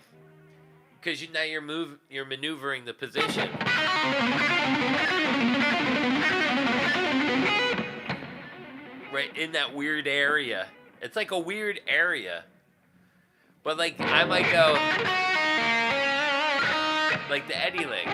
because now you're maneuvering the position. right in that weird area. It's like a weird area. But like I might go like the Eddie lick.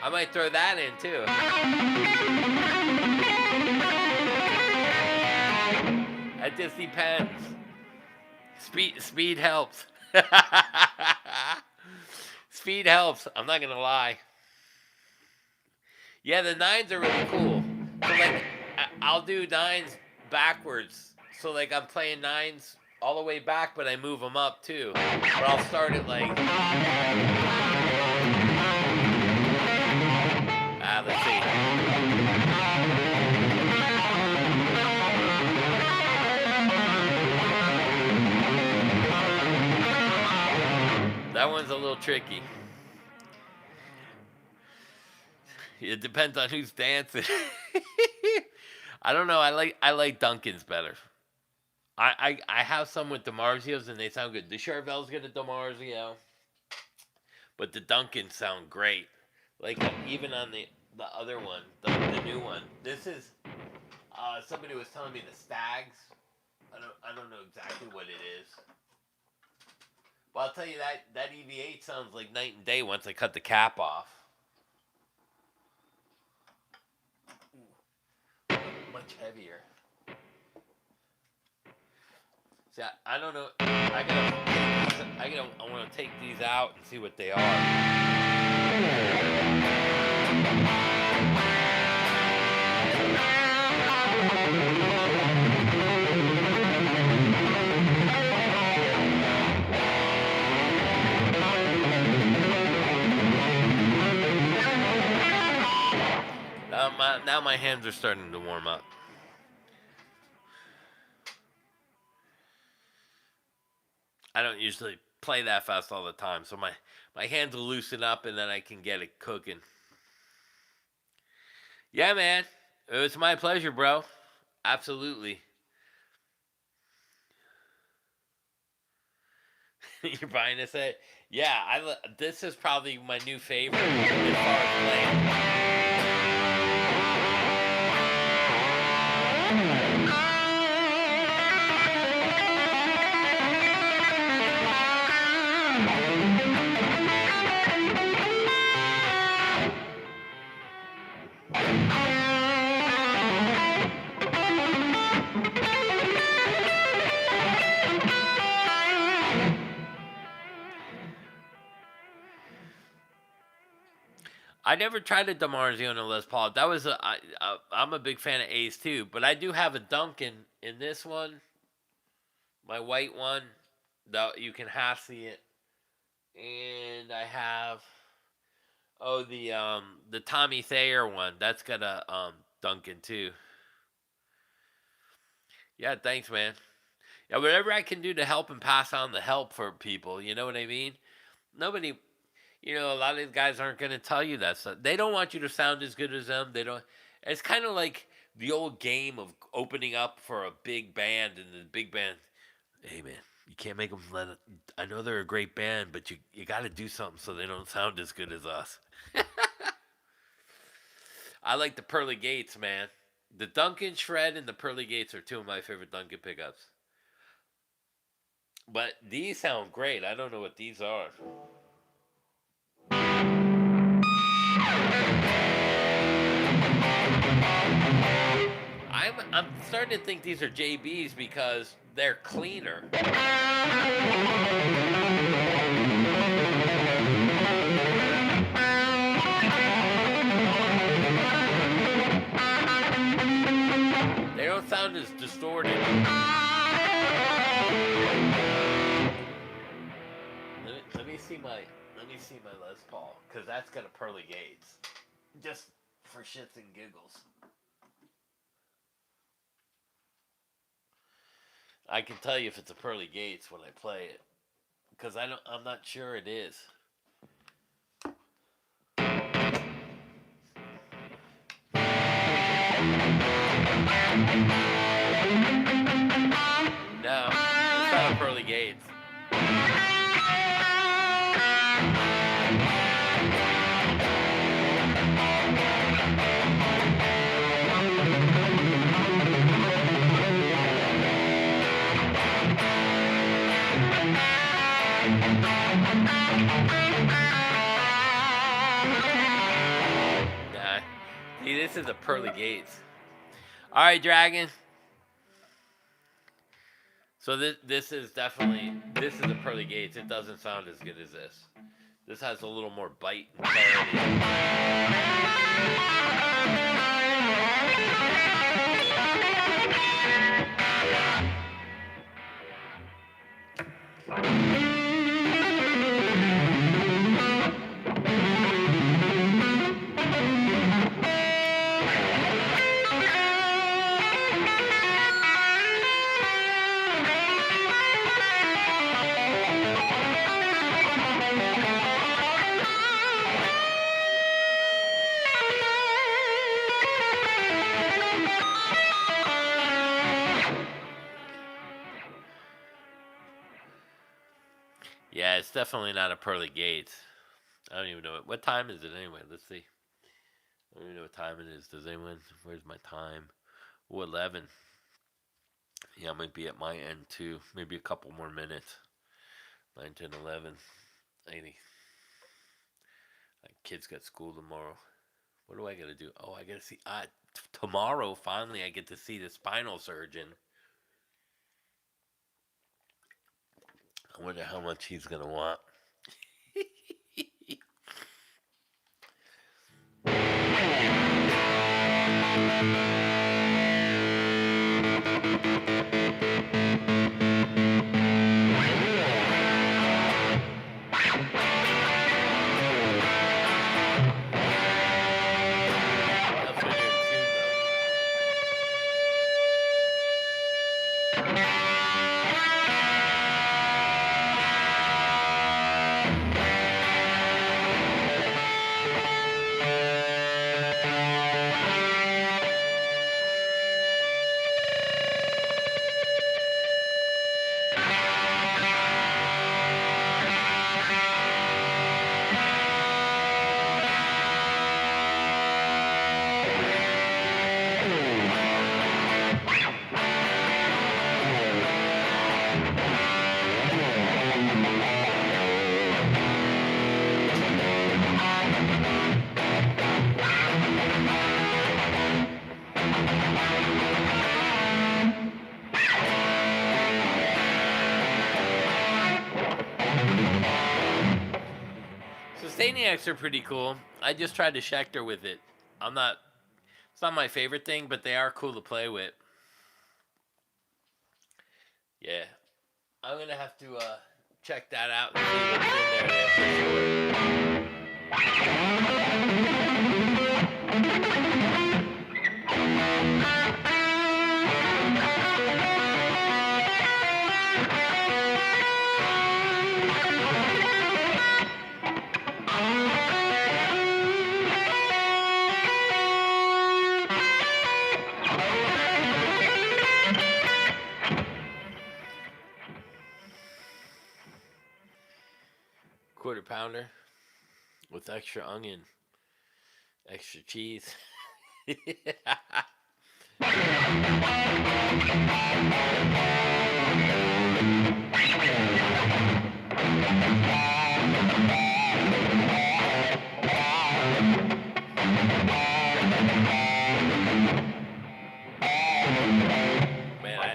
I might throw that in too. It just depends. Speed helps. Speed helps. I'm not gonna lie. Yeah, the nines are really cool. So like, I'll do nines backwards. So like, I'm playing nines all the way back, but I move them up too. But I'll start it like. Let's see. That one's a little tricky. It depends on who's dancing. I don't know. I like Duncan's better. I have some with DiMarzios and they sound good. The Charvel's got a DiMarzio, but the Duncans sound great. Like even on the other one, the new one. This is somebody was telling me the Stags. I don't know exactly what it is. Well, I'll tell you that EV8 sounds like night and day once I cut the cap off. Much heavier. See, I don't know. I want to take these out and see what they are. Now my hands are starting to warm up. I don't usually play that fast all the time, so my hands will loosen up and then I can get it cooking. Yeah, man. It was my pleasure, bro. Absolutely. You're buying this set? Yeah, this is probably my new favorite as far as playing. I never tried a DiMarzio and a Les Paul. That was I'm a big fan of Ace too, but I do have a Duncan in this one, my white one. That you can half see it, and I have the Tommy Thayer one. That's got a Duncan too. Yeah, thanks, man. Yeah, whatever I can do to help and pass on the help for people. You know what I mean? Nobody. A lot of these guys aren't going to tell you that stuff. They don't want you to sound as good as them. They don't. It's kind of like the old game of opening up for a big band, and the big band, hey man, you can't make them let it. I know they're a great band, but you got to do something so they don't sound as good as us. I like the Pearly Gates, man. The Duncan Shred and the Pearly Gates are two of my favorite Duncan pickups. But these sound great. I don't know what these are. I'm starting to think these are JBs because they're cleaner. They don't sound as distorted. Let me see my Les Paul, because that's got a Pearly Gates. Just for shits and giggles. I can tell you if it's a Pearly Gates when I play it, because I'm not sure it is. This is a pearly gates. All right, Dragon. So this is definitely, this is a pearly gates. It doesn't sound as good as this. This has a little more bite and yeah, it's definitely not a pearly gates. I don't even know what time is it anyway. Let's see. I don't even know what time it is. Does anyone? Where's my time? Oh, 11. Yeah, I might be at my end too. Maybe a couple more minutes. 9, 10, 11. 80. My kids got school tomorrow. What do I got to do? Oh, I got to see. Tomorrow, finally, I get to see the spinal surgeon. I wonder how much he's going to want. Staniacs are pretty cool. I just tried to Schecter with it. It's not my favorite thing, but they are cool to play with. Yeah. I'm going to have to check that out and see what's in there Quarter pounder with extra onion, extra cheese. Man,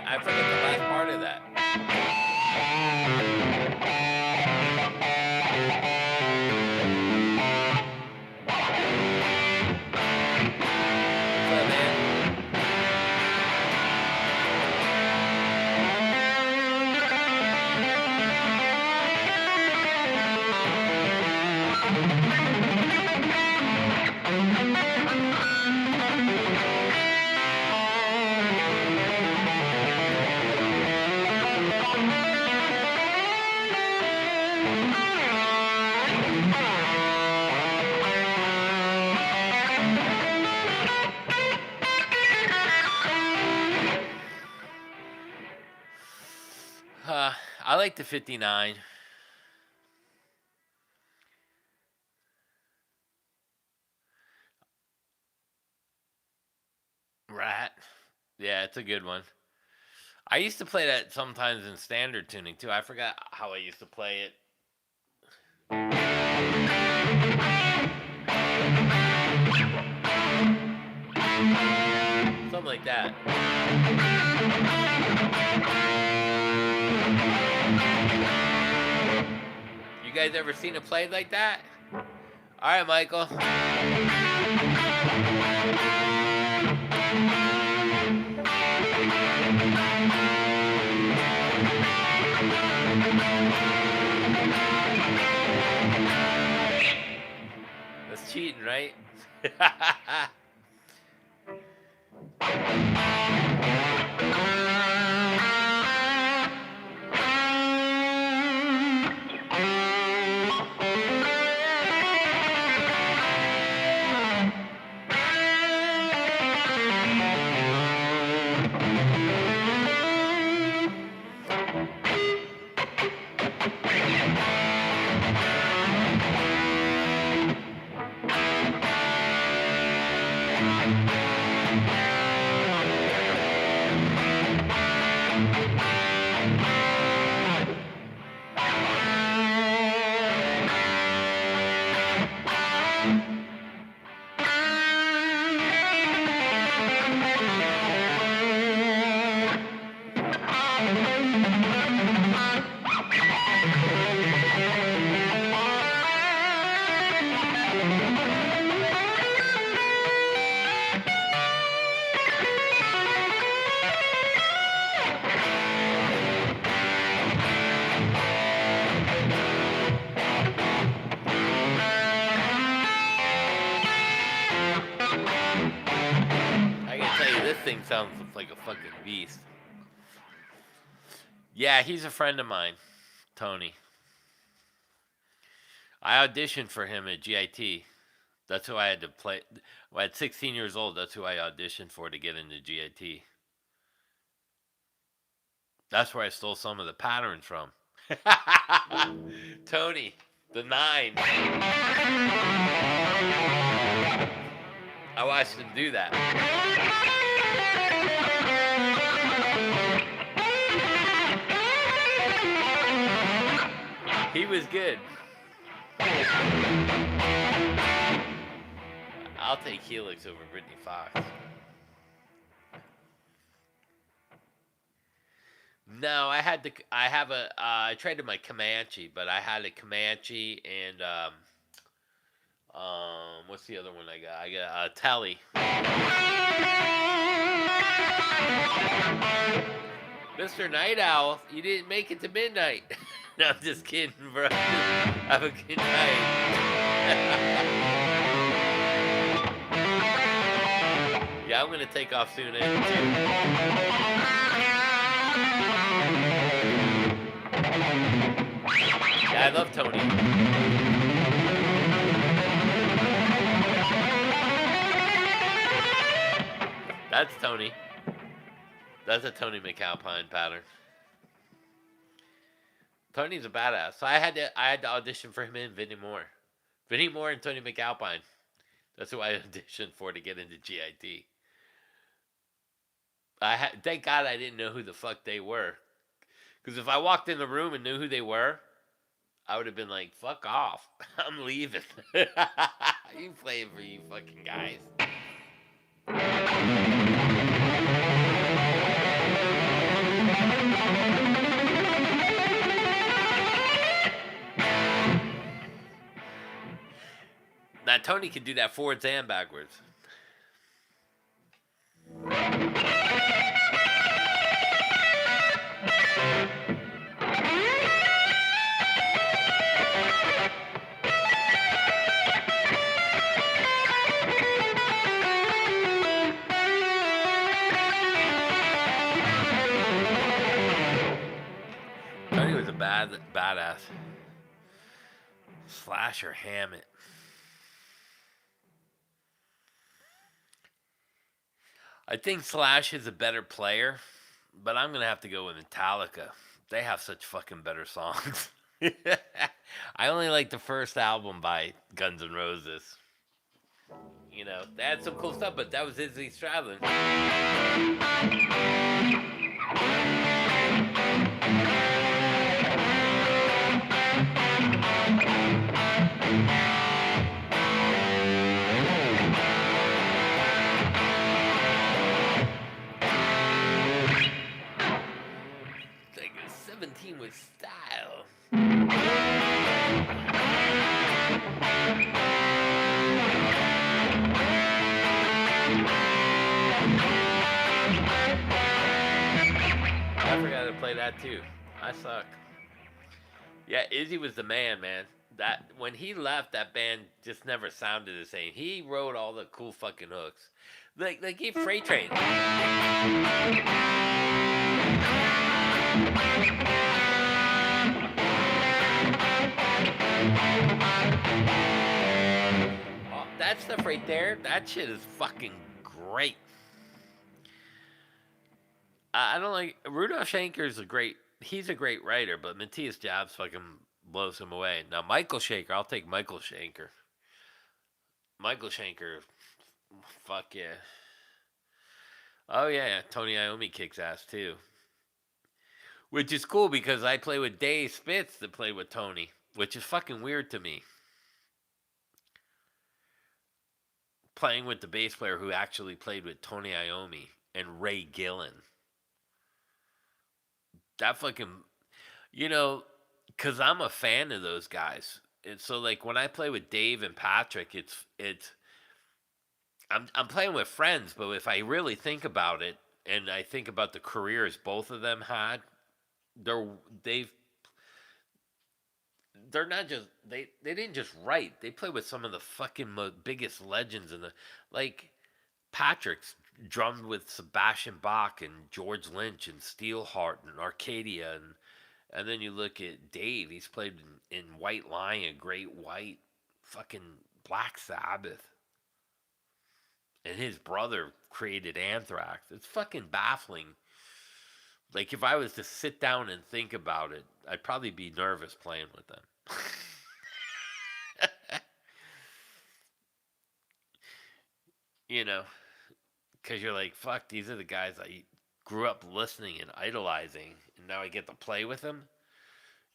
I forget the last part of that. I like the 59. Rat. Yeah, it's a good one. I used to play that sometimes in standard tuning too. I forgot how I used to play it. like that. You guys ever seen it played like that? All right, Michael. That's cheating, right? This thing sounds like a fucking beast. Yeah, he's a friend of mine, Tony. I auditioned for him at GIT. That's who I had to play. At 16 years old, that's who I auditioned for to get into GIT. That's where I stole some of the patterns from. Tony, the 9. I watched him do that. He was good. I'll take Helix over Brittany Fox. No, I traded my Comanche, but I had a Comanche and what's the other one I got? I got a Telly. Mr. Night Owl, you didn't make it to midnight. No, I'm just kidding, bro. Have a good night. Yeah, I'm gonna take off soon, too. Yeah, I love Tony. That's Tony. That's a Tony McAlpine pattern. Tony's a badass. So I had to audition for him and Vinnie Moore. Vinnie Moore and Tony McAlpine. That's who I auditioned for to get into GIT. Thank God I didn't know who the fuck they were. Because if I walked in the room and knew who they were, I would have been like, fuck off. I'm leaving. You playing for you fucking guys. Now, Tony can do that forwards and backwards. Tony was a badass. Slash or Hammett. I think Slash is a better player, but I'm going to have to go with Metallica. They have such fucking better songs. I only like the first album by Guns N' Roses. You know, they had some cool stuff, but that was Izzy Stradlin. Rapping with style. I forgot to play that too. I suck. Yeah, Izzy was the man, man. That when he left, that band just never sounded the same. He wrote all the cool fucking hooks, like he Freight Train. Oh, that stuff right there, that shit is fucking great. I don't like Rudolph Schenker's a great. He's a great writer, but Matthias Jobs fucking blows him away. Now Michael Schenker, I'll take Michael Schenker. Michael Schenker, fuck yeah. Oh yeah, Tony Iommi kicks ass too. Which is cool because I play with Dave Spitz that played with Tony, which is fucking weird to me. Playing with the bass player who actually played with Tony Iommi and Ray Gillen. That fucking, you know, because I'm a fan of those guys. And so like when I play with Dave and Patrick, it's I'm playing with friends, but if I really think about it and I think about the careers both of them had, they're they've they're not just they didn't just write. They play with some of the fucking biggest legends in the like Patrick's drummed with Sebastian Bach and George Lynch and Steelheart and Arcadia and then you look at Dave. He's played in White Lion, Great White, fucking Black Sabbath, and his brother created Anthrax. It's fucking baffling. Like if I was to sit down and think about it, I'd probably be nervous playing with them. you know, because you're like, fuck, these are the guys I grew up listening and idolizing, and now I get to play with them.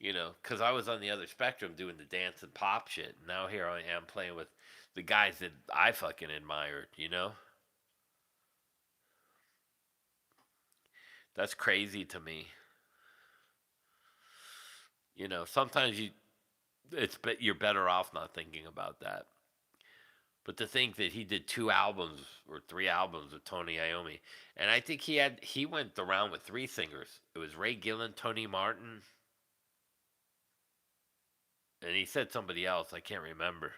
Because I was on the other spectrum doing the dance and pop shit. And now here I am playing with the guys that I fucking admired. That's crazy to me. Sometimes you're better off not thinking about that. But to think that he did 2 albums or 3 albums with Tony Iommi, and I think he went around with 3 singers. It was Ray Gillen, Tony Martin, and he said somebody else. I can't remember.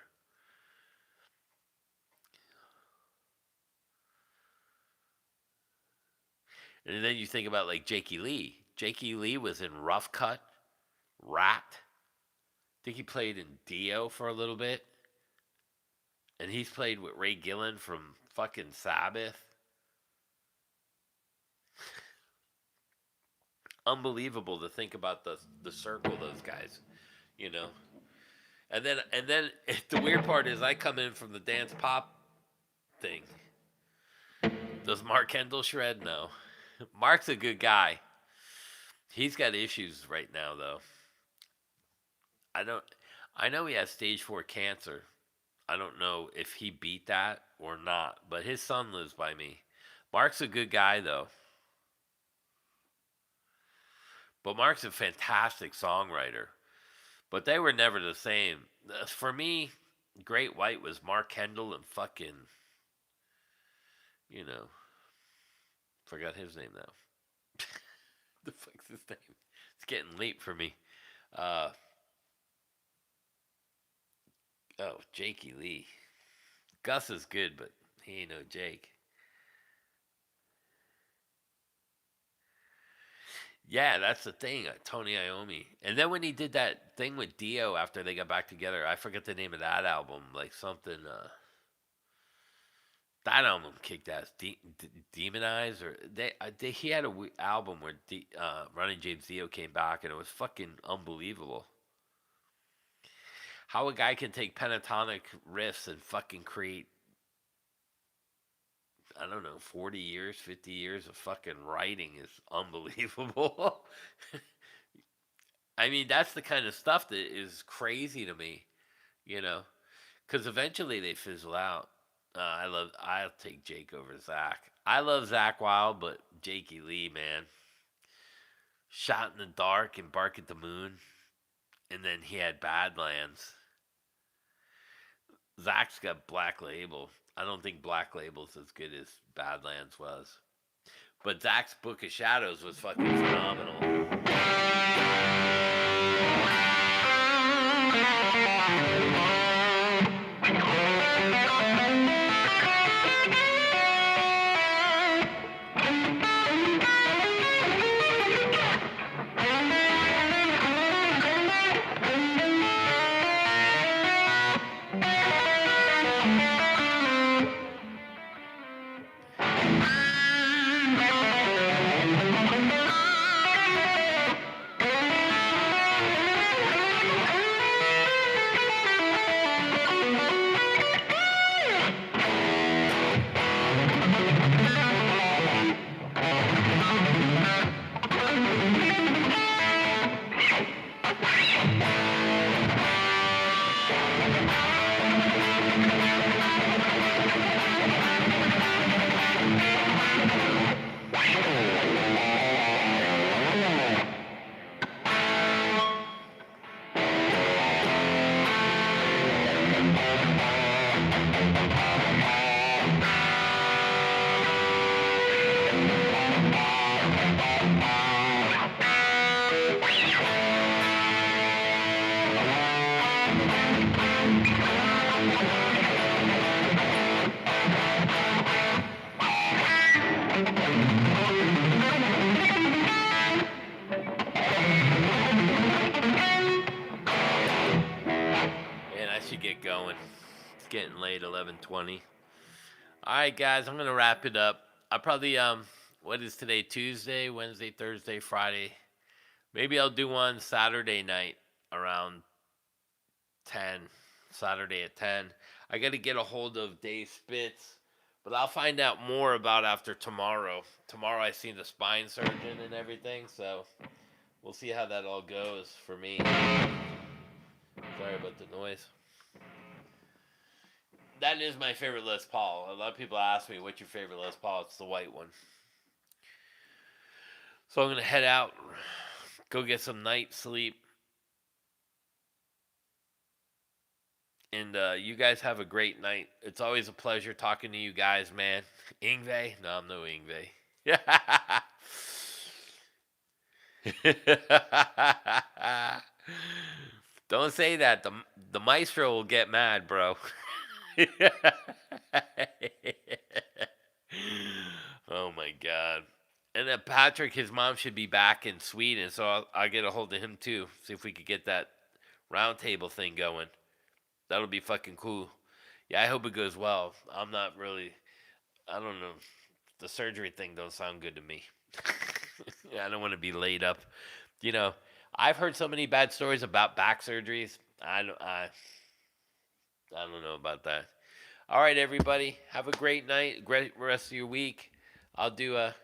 And then you think about like Jakey Lee. Jakey Lee was in Rough Cut, Rat. I think he played in Dio for a little bit. And he's played with Ray Gillen from fucking Sabbath. Unbelievable to think about the circle of those guys, you know. And then the weird part is I come in from the dance pop thing. Does Mark Kendall shred? No. Mark's a good guy. He's got issues right now though. I don't I know he has stage 4 cancer. I don't know if he beat that or not, but his son lives by me. Mark's a good guy though. But Mark's a fantastic songwriter. But they were never the same. For me, Great White was Mark Kendall and fucking, you know, forgot his name now. The fuck's his name? It's getting late for me. Uh, Jakey Lee. Gus is good, but he ain't no Jake. Yeah, that's the thing. Tony Iommi. And then when he did that thing with Dio after they got back together, I forget the name of that album. Like something. That album kicked ass. Demonize or he had a album where Ronnie James Dio came back and it was fucking unbelievable. How a guy can take pentatonic riffs and fucking create, I don't know, 40 years, 50 years of fucking writing is unbelievable. I mean, that's the kind of stuff that is crazy to me, you know, because eventually they fizzle out. I'll take Jake over Zach. I love Zach Wild, but Jakey Lee, man, Shot in the Dark and Bark at the Moon. And then he had Badlands. Zach's got Black Label. I don't think Black Label's as good as Badlands was. But Zach's Book of Shadows was fucking phenomenal. Get going. It's getting late, 11:20. All right, guys, I'm going to wrap it up. I probably what is today? Tuesday, Wednesday, Thursday, Friday. Maybe I'll do one Saturday night around 10. Saturday at 10. I got to get a hold of Dave Spitz, but I'll find out more about after tomorrow. Tomorrow I see the spine surgeon and everything, so we'll see how that all goes for me. Sorry about the noise. That is my favorite Les Paul. A lot of people ask me, what's your favorite Les Paul? It's the white one. So I'm going to head out, go get some night sleep. And you guys have a great night. It's always a pleasure talking to you guys, man. Yngwie? No, I'm no Yngwie. Don't say that. The maestro will get mad, bro. Oh my god. And then Patrick, his mom should be back in Sweden, so I'll get a hold of him too. See if we could get that round table thing going. That'll be fucking cool. Yeah, I hope it goes well. I'm not really, I don't know. The surgery thing don't sound good to me. I don't want to be laid up. You know, I've heard so many bad stories about back surgeries. I don't know about that. All right, everybody. Have a great night. Great rest of your week. I'll do a.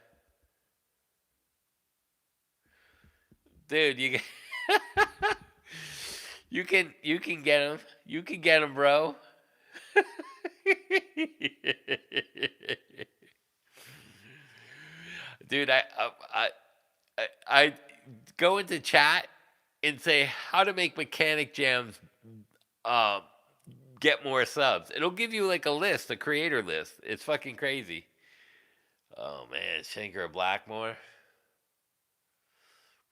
Dude, you can get him. You can get him, bro. Dude, I go into chat and say how to make mechanic jams get more subs. It'll give you like a list, a creator list. It's fucking crazy. Oh man, Shanker Blackmore.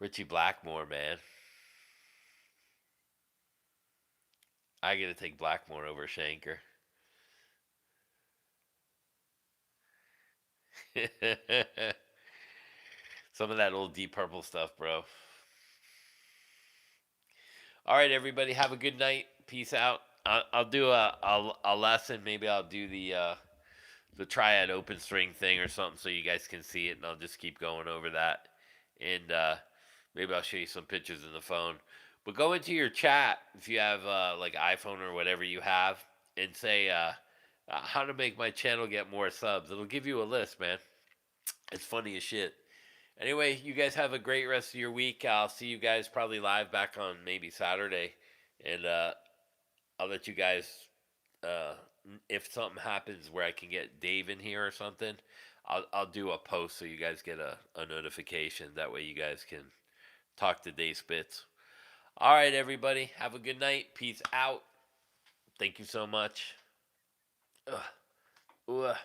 Richie Blackmore, man. I gotta take Blackmore over Shanker. Some of that old Deep Purple stuff, bro. All right, everybody, have a good night. Peace out. I'll do a lesson. Maybe I'll do the triad open string thing or something so you guys can see it, and I'll just keep going over that. And maybe I'll show you some pictures in the phone. But go into your chat if you have like iPhone or whatever you have, and say how to make my channel get more subs. It'll give you a list, man. It's funny as shit. Anyway, you guys have a great rest of your week. I'll see you guys probably live back on maybe Saturday, and I'll let you guys. If something happens where I can get Dave in here or something, I'll do a post so you guys get a notification. That way you guys can Talk to Day Spitz. All right, everybody. Have a good night. Peace out. Thank you so much. Ugh. Ugh.